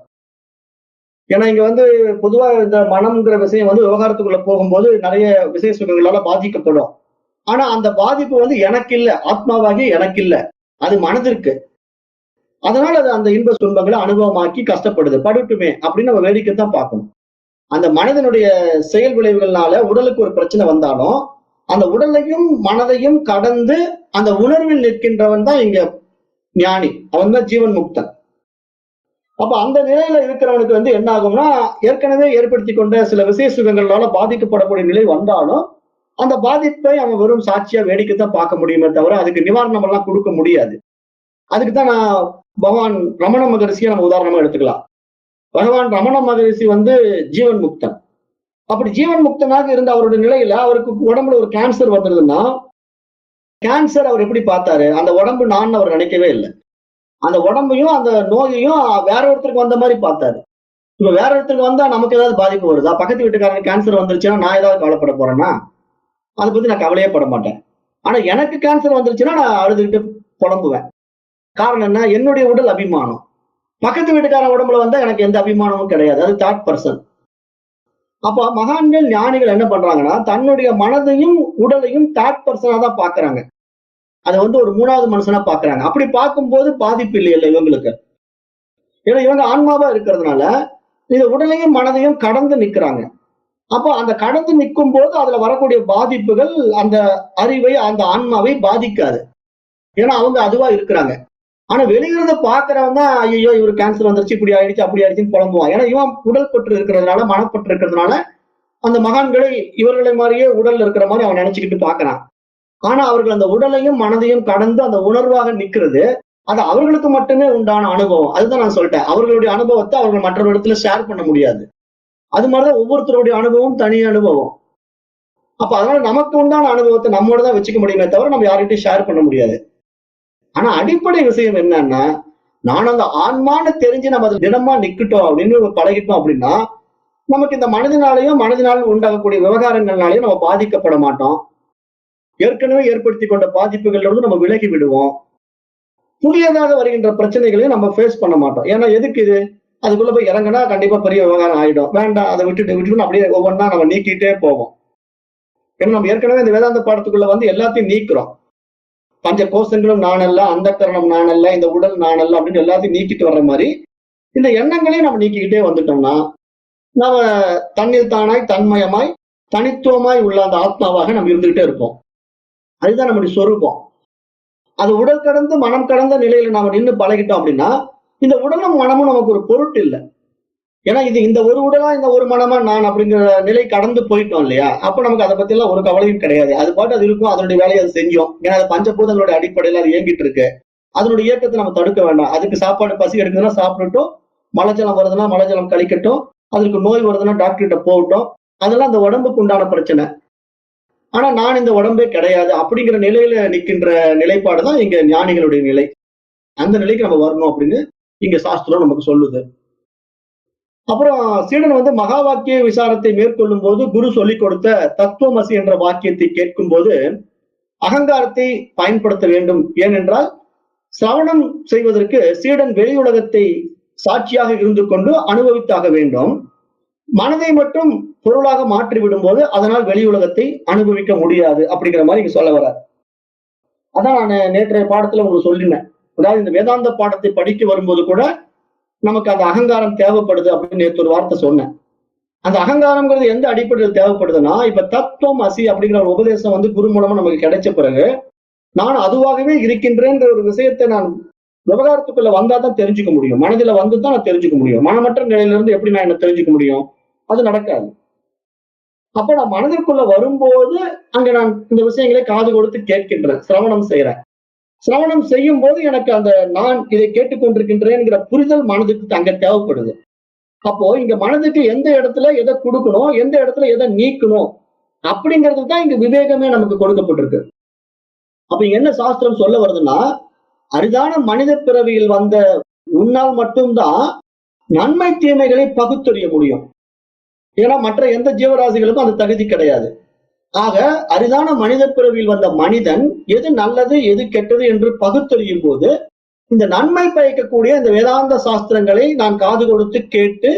ஏன்னா இங்க பொதுவா இந்த மனம்ங்கிற விஷயம் விவகாரத்துக்குள்ள போகும்போது நிறைய விசேஷ சுகங்களால பாதிக்கப்படும். ஆனா அந்த பாதிப்பு எனக்கு இல்ல, ஆத்மாவாகி எனக்கு இல்ல, அது மனதிற்கு. அதனால அது அந்த இன்ப துன்பங்களை அனுபவமாக்கி கஷ்டப்படுது, படுட்டுமே அப்படின்னு நம்ம வேடிக்கைத்தான் பார்க்கணும். அந்த மனிதனுடைய செயல் விளைவுகள்னால உடலுக்கு ஒரு பிரச்சனை வந்தாலும் அந்த உடலையும் மனதையும் கடந்து அந்த உணர்வில் நிற்கின்றவன் தான் இங்க ஞானி. அவன் தான் ஜீவன் முக்தன். அப்ப அந்த நிலையில இருக்கிறவனுக்கு என்ன ஆகும்னா, ஏற்கனவே ஏற்படுத்தி கொண்ட சில விசேஷ சுகங்களால பாதிக்கப்படக்கூடிய நிலை வந்தாலும் அந்த பாதிப்பை அவன் வெறும் சாட்சியா வேடிக்கைத்தான் பார்க்க முடியுமே தவிர அதுக்கு நிவாரணம் எல்லாம் கொடுக்க முடியாது. அதுக்குதான் நான் பகவான் ரமண மகரிஷியை நம்ம உதாரணமா எடுத்துக்கலாம். பகவான் ரமண மகரிஷி ஜீவன் முக்தன். அப்படி ஜீவன் முக்தனாக இருந்த அவருடைய நிலையில அவருக்கு உடம்புல ஒரு கேன்சர் வந்ததுன்னா, கேன்சர் அவர் எப்படி பார்த்தாரு? அந்த உடம்பு நான் அவர் நினைக்கவே இல்லை. அந்த உடம்பையும் அந்த நோயையும் வேற ஒருத்தருக்கு வந்த மாதிரி பார்த்தாரு. இப்ப வேற ஒருத்தருக்கு வந்தா நமக்கு ஏதாவது பாதிப்பு வருதா? பக்கத்து வீட்டுக்காரங்க கேன்சர் வந்துருச்சுன்னா நான் ஏதாவது கவலைப்பட போறேன்னா? அதை பத்தி நான் கவலையே பட மாட்டேன். ஆனா எனக்கு கேன்சர் வந்துருச்சுன்னா நான் அழுதுகிட்டு புலம்புவேன். காரணம் என்ன? என்னுடைய உடல் அபிமானம். பக்கத்து வீட்டுக்காரன் உடம்புல வந்தா எனக்கு எந்த அபிமானமும் கிடையாது. அது தேர்ட் பர்சன். அப்ப மகான்கள் ஞானிகள் என்ன பண்றாங்கன்னா, தன்னுடைய மனதையும் உடலையும் தேர்ட் பர்சனா தான் பாக்குறாங்க. அதை ஒரு மூணாவது மனுஷனா பாக்குறாங்க. அப்படி பார்க்கும்போது பாதிப்பு இல்லை இவங்களுக்கு. ஏன்னா இவங்க ஆன்மாவா இருக்கிறதுனால இந்த உடலையும் மனதையும் கடந்து நிக்கிறாங்க. அப்போ அந்த கடந்து நிற்கும் போது அதுல வரக்கூடிய பாதிப்புகள் அந்த அறிவை, அந்த ஆன்மாவை பாதிக்காது. ஏன்னா அவங்க அதுவா இருக்கிறாங்க. ஆனா வெளியிறத பாக்குறவன் தான் ஐயோ இவரு கேன்சர் வந்துருச்சு, இப்படி ஆயிடுச்சு, அப்படி ஆயிடுச்சுன்னு புலம்புவான். ஏன்னா இவன் உடல் பற்று இருக்கிறதுனால, மனப்பற்று இருக்கிறதுனால அந்த மகான்களை இவர்களை மாதிரியே உடல்ல இருக்கிற மாதிரி அவன் நினைச்சுக்கிட்டு பாக்குறான். ஆனா அவர்கள் அந்த உடலையும் மனதையும் கடந்து அந்த உணர்வாக நிக்கிறது, அது அவர்களுக்கு மட்டுமே உண்டான அனுபவம். அதுதான் நான் சொல்லிட்டேன். அவர்களுடைய அனுபவத்தை அவர்கள் மற்றொரு இடத்துல ஷேர் பண்ண முடியாது. அது மாதிரிதான் ஒவ்வொருத்தருடைய அனுபவம் தனி அனுபவம். அப்ப அதனால நமக்கு உண்டான அனுபவத்தை நம்மோட தான் வச்சுக்க முடியுமே தவிர நம்ம யார்கிட்டையும் ஷேர் பண்ண முடியாது. ஆனா அடிப்படை விஷயம் என்னன்னா, நான் அந்த ஆன்மான்னு தெரிஞ்சு நம்ம அதை தினமா நிக்கட்டும் அப்படின்னு பழகிட்டோம் அப்படின்னா, நமக்கு இந்த மனதினால் உண்டாகக்கூடிய விவகாரங்கள்னாலையும் நம்ம பாதிக்கப்பட மாட்டோம். ஏற்கனவே ஏற்படுத்தி கொண்ட பாதிப்புகள்ல நம்ம விலகி விடுவோம். புதியதாக வருகின்ற பிரச்சனைகளையும் நம்ம ஃபேஸ் பண்ண மாட்டோம். ஏன்னா எதுக்கு இது? அதுக்குள்ள போய் இறங்கினா கண்டிப்பா பெரிய விவகாரம் ஆயிடும். வேண்டாம், அதை விட்டுட்டு அப்படியே ஒவ்வொன்றா நம்ம நீக்கிட்டே போவோம். ஏன்னா நம்ம ஏற்கனவே இந்த வேதாந்த பாடத்துக்குள்ள எல்லாத்தையும் நீக்கிறோம். பஞ்ச கோஷங்களும் நானல்ல, அந்த கரணம் நானல்ல, இந்த உடல் நானல்ல அப்படின்னு எல்லாத்தையும் நீக்கிட்டு வர்ற மாதிரி இந்த எண்ணங்களையும் நம்ம நீக்கிக்கிட்டே வந்துட்டோம்னா நம்ம தன்னில் தானாய், தன்மயமாய், தனித்துவமாய் உள்ள அந்த ஆத்மாவாக நம்ம இருந்துகிட்டே இருப்போம். அதுதான் நம்முடைய சொரூபம். அது உடல் கடந்து மனம் கடந்த நிலையில நாம நின்று பழகிட்டோம் அப்படின்னா இந்த உடலும் மனமும் நமக்கு ஒரு பொருட்டு இல்லை. ஏன்னா இது இந்த ஒரு உடலா இந்த ஒரு மனமா நான் அப்படிங்கிற நிலை கடந்து போயிட்டோம் இல்லையா? அப்ப நமக்கு அதை பத்தி எல்லாம் ஒரு கவலையும் கிடையாது. அது பாட்டு அது இருக்கும், அதனுடைய வேலையை அது செஞ்சோம். ஏன்னா அது பஞ்சபூதங்களுடைய அடிப்படையில அது இயங்கிட்டு இருக்கு. அதனுடைய இயக்கத்தை நம்ம தடுக்க வேண்டாம். அதுக்கு சாப்பாடு பசி எடுக்குதுன்னா சாப்பிடட்டும், மலைஜலம் வருதுன்னா மலைஜலம் கழிக்கட்டும், அதுக்கு நோய் வருதுன்னா டாக்டர்கிட்ட போகட்டும். அதெல்லாம் அந்த உடம்புக்கு உண்டான பிரச்சனை. ஆனா நான் இந்த உடம்பே கிடையாது அப்படிங்கிற நிலையில நிற்கின்ற நிலைப்பாடுதான் இங்க ஞானிகளுடைய நிலை. அந்த நிலைக்கு நம்ம வரணும் அப்படின்னு இங்க சாஸ்திரம் நமக்கு சொல்லுது. அப்புறம் சீடன் மகா வாக்கிய விசாரத்தை மேற்கொள்ளும் போது குரு சொல்லிக் கொடுத்த தத்துவமசி என்ற வாக்கியத்தை கேட்கும் போது அகங்காரத்தை பயன்படுத்த வேண்டும். ஏனென்றால் சிரவணம் செய்வதற்கு சீடன் வெளி உலகத்தை சாட்சியாக இருந்து கொண்டு அனுபவித்தாக வேண்டும். மனதை மட்டும் பொருளாக மாற்றி விடும் போது அதனால் வெளி உலகத்தை அனுபவிக்க முடியாது அப்படிங்கிற மாதிரி இங்க சொல்ல வர்றார். அதான் நான் நேற்றைய பாடத்துல உங்களுக்கு சொல்லினேன். அதாவது இந்த வேதாந்த பாடத்தை படிக்க வரும்போது கூட நமக்கு அந்த அகங்காரம் தேவைப்படுது அப்படின்னு நேற்று ஒரு வார்த்தை சொன்னேன். அந்த அகங்காரம்ங்கிறது எந்த அடிப்படையில் தேவைப்படுதுன்னா, இப்ப தத்துவம் அசி அப்படிங்கிற ஒரு உபதேசம் குரு மூலமா நமக்கு கிடைச்ச பிறகு நான் அதுவாகவே இருக்கின்றேன்ற ஒரு விஷயத்தை நான் விவகாரத்துக்குள்ள வந்தா தான் தெரிஞ்சுக்க முடியும். மனதில வந்து தான் நான் தெரிஞ்சுக்க முடியும். மனமற்ற நிலையில இருந்து எப்படி நான் என்ன தெரிஞ்சுக்க முடியும்? அது நடக்காது. அப்ப நான் மனதிற்குள்ள வரும்போது அங்க நான் இந்த விஷயங்களை காது கொடுத்து கேட்கின்றேன், சிரவணம் செய்யறேன். சிரவணம் செய்யும் போது எனக்கு அந்த நான் இதை கேட்டுக்கொண்டிருக்கின்றேன்ங்கிற புரிதல் மனதுக்கு அங்க தேவைப்படுது. அப்போ இங்க மனதுக்கு எந்த இடத்துல எதை கொடுக்கணும், எந்த இடத்துல எதை நீக்கணும் அப்படிங்கிறது தான் இங்க விவேகமே நமக்கு கொடுக்கப்பட்டிருக்கு. அப்ப இங்க என்ன சாஸ்திரம் சொல்ல வருதுன்னா, அரிதான மனித பிறவியில் வந்த உன்னால் மட்டும்தான் நன்மை தீமைகளை பகுத்தறிய முடியும். ஏன்னா மற்ற எந்த ஜீவராசிகளுக்கும் அந்த தகுதி கிடையாது. ஆக அரிதான மனித பிறவியில் வந்த மனிதன் எது நல்லது எது கெட்டது என்று பகுத்தறியும் போது இந்த நன்மை பயக்கக்கூடிய இந்த வேதாந்த சாஸ்திரங்களை நான் காது கொடுத்து கேட்டு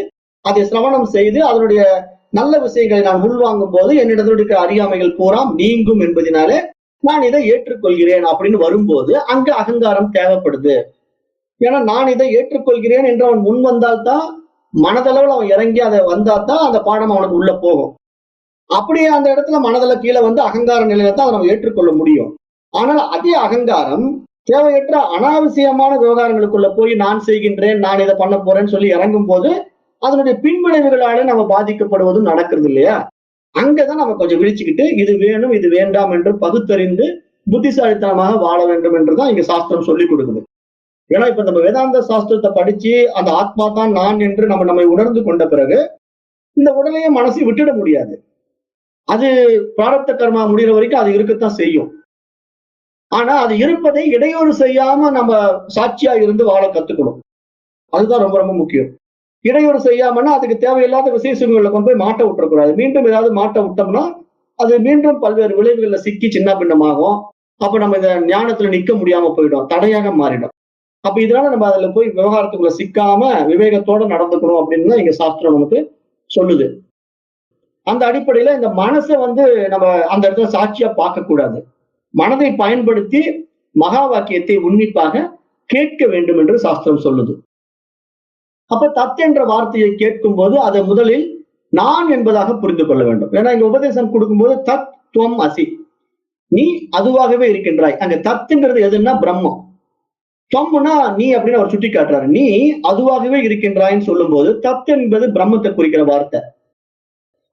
அதை சிரவணம் செய்து அதனுடைய நல்ல விஷயங்களை நான் உள்வாங்கும் போது என்னிடத்தில் இருக்கிற அறியாமைகள் பூரா நீங்கும் என்பதனாலே நான் இதை ஏற்றுக்கொள்கிறேன் அப்படின்னு வரும்போது அங்க அகங்காரம் தேவைப்படுது. ஏன்னா நான் இதை ஏற்றுக்கொள்கிறேன் என்று அவன் முன் வந்தால்தான், மனதளவில் அவன் இறங்கி அதை வந்தாதான் அந்த பாடம் அவனுக்கு உள்ள போகும். அப்படியே அந்த இடத்துல மனதில கீழே வந்து அகங்கார நிலையில தான் அதை நம்ம ஏற்றுக்கொள்ள முடியும். ஆனால் அதே அகங்காரம் தேவையற்ற அனாவசியமான விவகாரங்களுக்குள்ள போய் நான் செய்கின்றேன், நான் இதை பண்ண போறேன்னு சொல்லி இறங்கும் போது அதனுடைய பின்விளைவுகளால நம்ம பாதிக்கப்படுவதும் நடக்கிறது இல்லையா? அங்கதான் நம்ம கொஞ்சம் விழிச்சுக்கிட்டு இது வேணும் இது வேண்டாம் என்று பகுத்தறிந்து புத்திசாலித்தனமாக வாழ வேண்டும் என்றுதான் இங்க சாஸ்திரம் சொல்லிக் கொடுக்குது. ஏன்னா இப்ப நம்ம வேதாந்த சாஸ்திரத்தை படிச்சு அந்த ஆத்மா தான் நான் என்று நம்மை உணர்ந்து கொண்ட பிறகு இந்த உடலையே மனசை விட்டுட முடியாது. அது பிராரப்த கர்மா முடிகிற வரைக்கும் அது இருக்கத்தான் செய்யும். ஆனா அது இருப்பதை இடையூறு செய்யாம நம்ம சாட்சியா இருந்து வாழ கத்துக்கணும். அதுதான் ரொம்ப ரொம்ப முக்கியம். இடையூறு செய்யாமன்னா அதுக்கு தேவையில்லாத விசேஷங்கள்ல கொண்டு போய் மாட்ட விட்டுறக்கூடாது. மீண்டும் ஏதாவது மாட்ட விட்டோம்னா அது மீண்டும் பல்வேறு விளைவுகள்ல சிக்கி சின்ன பின்னமாகும். அப்ப நம்ம இதை ஞானத்துல நிக்க முடியாம போயிடும், தடையாக மாறிடும். அப்ப இதனால நம்ம அதுல போய் விவகாரத்துக்குள்ள சிக்காம விவேகத்தோட நடந்துக்கணும் அப்படின்னு இங்க சாஸ்திரம் நமக்கு சொல்லுது. அந்த அடிப்படையில இந்த மனசை நம்ம அந்த இடத்துல சாட்சியா பார்க்க கூடாது. மனதை பயன்படுத்தி மகா வாக்கியத்தை உன்னிப்பாக கேட்க வேண்டும் என்று சாஸ்திரம் சொல்லுது. அப்ப தத் என்ற வார்த்தையை கேட்கும் போது அதை முதலில் நான் என்பதாக புரிந்து கொள்ள வேண்டும். ஏன்னா இங்க உபதேசம் கொடுக்கும்போது தத் துவம் அசி, நீ அதுவாகவே இருக்கின்றாய். அங்க தத்துங்கிறது எதுன்னா பிரம்மம். துவம்னா நீ அப்படின்னு அவர் சுட்டி காட்டுறாரு. நீ அதுவாகவே இருக்கின்றாய்ன்னு சொல்லும் போது தத் என்பது பிரம்மத்தை குறிக்கிற வார்த்தை.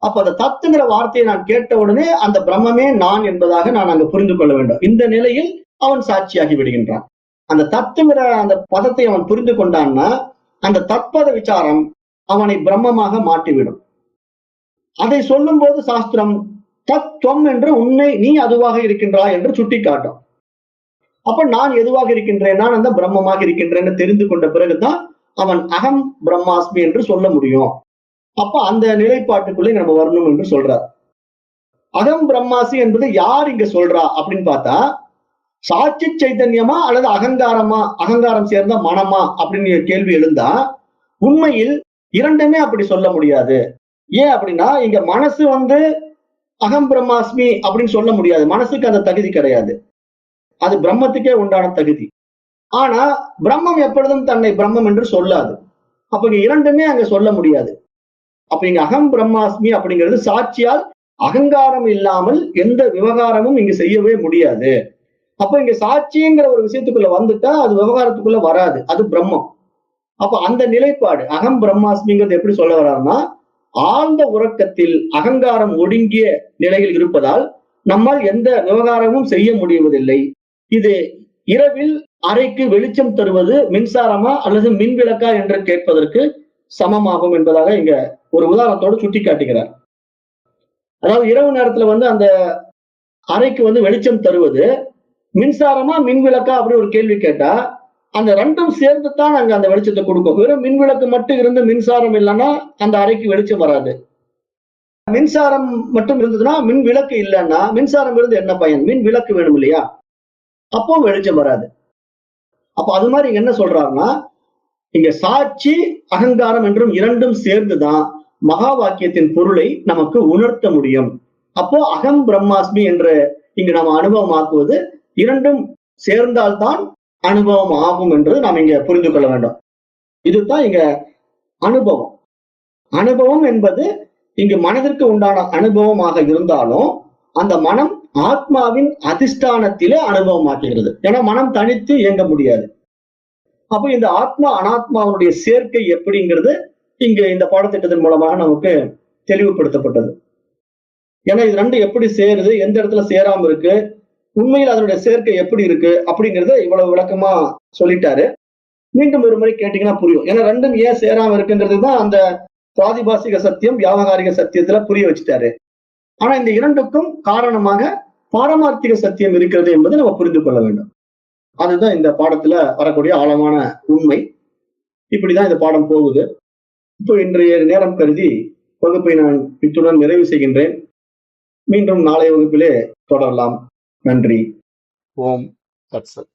அப்ப அந்த தத்துங்கிற வார்த்தையை நான் கேட்ட உடனே அந்த பிரம்மமே நான் என்பதாக நான் அங்க புரிந்து கொள்ள வேண்டும். இந்த நிலையில் அவன் சாட்சியாகி விடுகின்றான். அந்த தத்துங்கிற அந்த பதத்தை அவன் புரிந்து கொண்டான்னா அந்த தத்பத விசாரம் அவனை பிரம்மமாக மாற்றிவிடும். அதை சொல்லும் போது சாஸ்திரம் தத்துவம் என்று உன்னை நீ அதுவாக இருக்கின்றாய் என்று சுட்டி காட்டும். அப்ப நான் எதுவாக இருக்கின்றேன், நான் அந்த பிரம்மமாக இருக்கின்றேன்னு தெரிந்து கொண்ட பிறகுதான் அவன் அகம் பிரம்மாஸ்மி என்று சொல்ல முடியும். அப்ப அந்த நிலைப்பாட்டுக்குள்ளே நம்ம வரணும் என்று சொல்றார். அகம் பிரம்மாசி என்பது யார் இங்க சொல்றா அப்படின்னு பார்த்தா, சாட்சி சைத்தன்யமா அல்லது அகங்காரமா, அகங்காரம் சேர்ந்த மனமா அப்படின்னு கேள்வி எழுந்தா உண்மையில் இரண்டுமே அப்படி சொல்ல முடியாது. ஏன் அப்படின்னா இங்க மனசு அகம் பிரம்மாஸ்மி அப்படின்னு சொல்ல முடியாது. மனசுக்கு அந்த தகுதி கிடையாது. அது பிரம்மத்துக்கே உண்டான தகுதி. ஆனா பிரம்மம் எப்பொழுதும் தன்னை பிரம்மம் என்று சொல்லாது. அப்ப இங்க இரண்டுமே அங்க சொல்ல முடியாது. அப்ப இங்க அகம் பிரம்மாஸ்மி அப்படிங்கிறது சாட்சியால் அகங்காரம் இல்லாமல் எந்த விவகாரமும் இங்க செய்யவே முடியாது. அப்ப இங்க சாட்சிங்கிற ஒரு விஷயத்துக்குள்ள வந்துட்டா அது விவகாரத்துக்குள்ள வராது, அது பிரம்மம். அப்ப அந்த நிலைப்பாடு அகம் பிரம்மாஸ்மிங்கிறது எப்படி சொல்ல வர்றாருன்னா, ஆழ்ந்த உறக்கத்தில் அகங்காரம் ஒடுங்கிய நிலையில் இருப்பதால் நம்மால் எந்த விவகாரமும் செய்ய முடிவதில்லை. இது இரவில் அறைக்கு வெளிச்சம் தருவது மின்சாரமா அல்லது மின் விளக்கா என்று கேட்பதற்கு சமமாகும் என்பதாக இங்க ஒரு உதாரணத்தோடு சுட்டி காட்டுகிறார். அதாவது இரவு நேரத்துல அந்த அறைக்கு வெளிச்சம் தருவது மின்சாரமா மின் விளக்கா அப்படி ஒரு கேள்வி கேட்டா அந்த ரெண்டும் சேர்ந்துதான் அங்க அந்த வெளிச்சத்தை கொடுக்கும். வெறும் மின் விளக்கு மட்டும் இருந்து மின்சாரம் இல்லைன்னா அந்த அறைக்கு வெளிச்சம் வராது. மின்சாரம் மட்டும் இருந்ததுன்னா மின் விளக்கு இல்லைன்னா மின்சாரம் இருந்து என்ன பயன்? மின் விளக்கு வேணும் இல்லையா? அப்போ வெளிச்சம் வராது. அப்ப அது மாதிரி இங்க என்ன சொல்றாருன்னா, இங்க சாட்சி அகங்காரம் என்றும் இரண்டும் சேர்ந்துதான் மகா வாக்கியத்தின் பொருளை நமக்கு உணர்த்த முடியும். அப்போ அகம் பிரம்மாஸ்மி என்று இங்கு நம்ம அனுபவமாக்குவது இரண்டும் சேர்ந்தால்தான் அனுபவம் ஆகும் என்று நாம் இங்க புரிந்து கொள்ள வேண்டும். இதுதான் இங்க அனுபவம். அனுபவம் என்பது இங்கு மனதிற்கு உண்டான அனுபவமாக இருந்தாலும் அந்த மனம் ஆத்மாவின் அதிஷ்டானத்திலே அனுபவமாக்குகிறது. ஏன்னா மனம் தனித்து இயங்க முடியாது. அப்ப இந்த ஆத்மா அனாத்மாவுடைய சேர்க்கை எப்படிங்கிறது இங்க இந்த பாடத்திட்டத்தின் மூலமாக நமக்கு தெளிவுபடுத்தப்பட்டது. ஏன்னா இது ரெண்டு எப்படி சேருது, எந்த இடத்துல சேராம இருக்கு, உண்மையில் அதனுடைய சேர்க்கை எப்படி இருக்கு அப்படிங்கறத இவ்வளவு விளக்கமா சொல்லிட்டாரு. மீண்டும் ஒரு முறை கேட்டீங்கன்னா புரியும். ஏன்னா ரெண்டும் ஏன் சேராம இருக்குங்கிறதுதான் அந்த பிராதிபாசிக சத்தியம் வியாவகாரிக சத்தியத்துல புரிய வச்சுட்டாரு. ஆனா இந்த இரண்டுக்கும் காரணமாக பாரமார்த்திக சத்தியம் இருக்கிறது என்பதை நம்ம புரிந்து கொள்ள வேண்டும். அதுதான் இந்த பாடத்துல வரக்கூடிய ஆழமான உண்மை. இப்படிதான் இந்த பாடம் போகுது. இப்போ இன்றைய நேரம் கருதி வகுப்பை நான் இத்துடன் நிறைவு செய்கின்றேன். மீண்டும் நாளைய வகுப்பிலே தொடரலாம். நன்றி. ஓம் தத்சத்.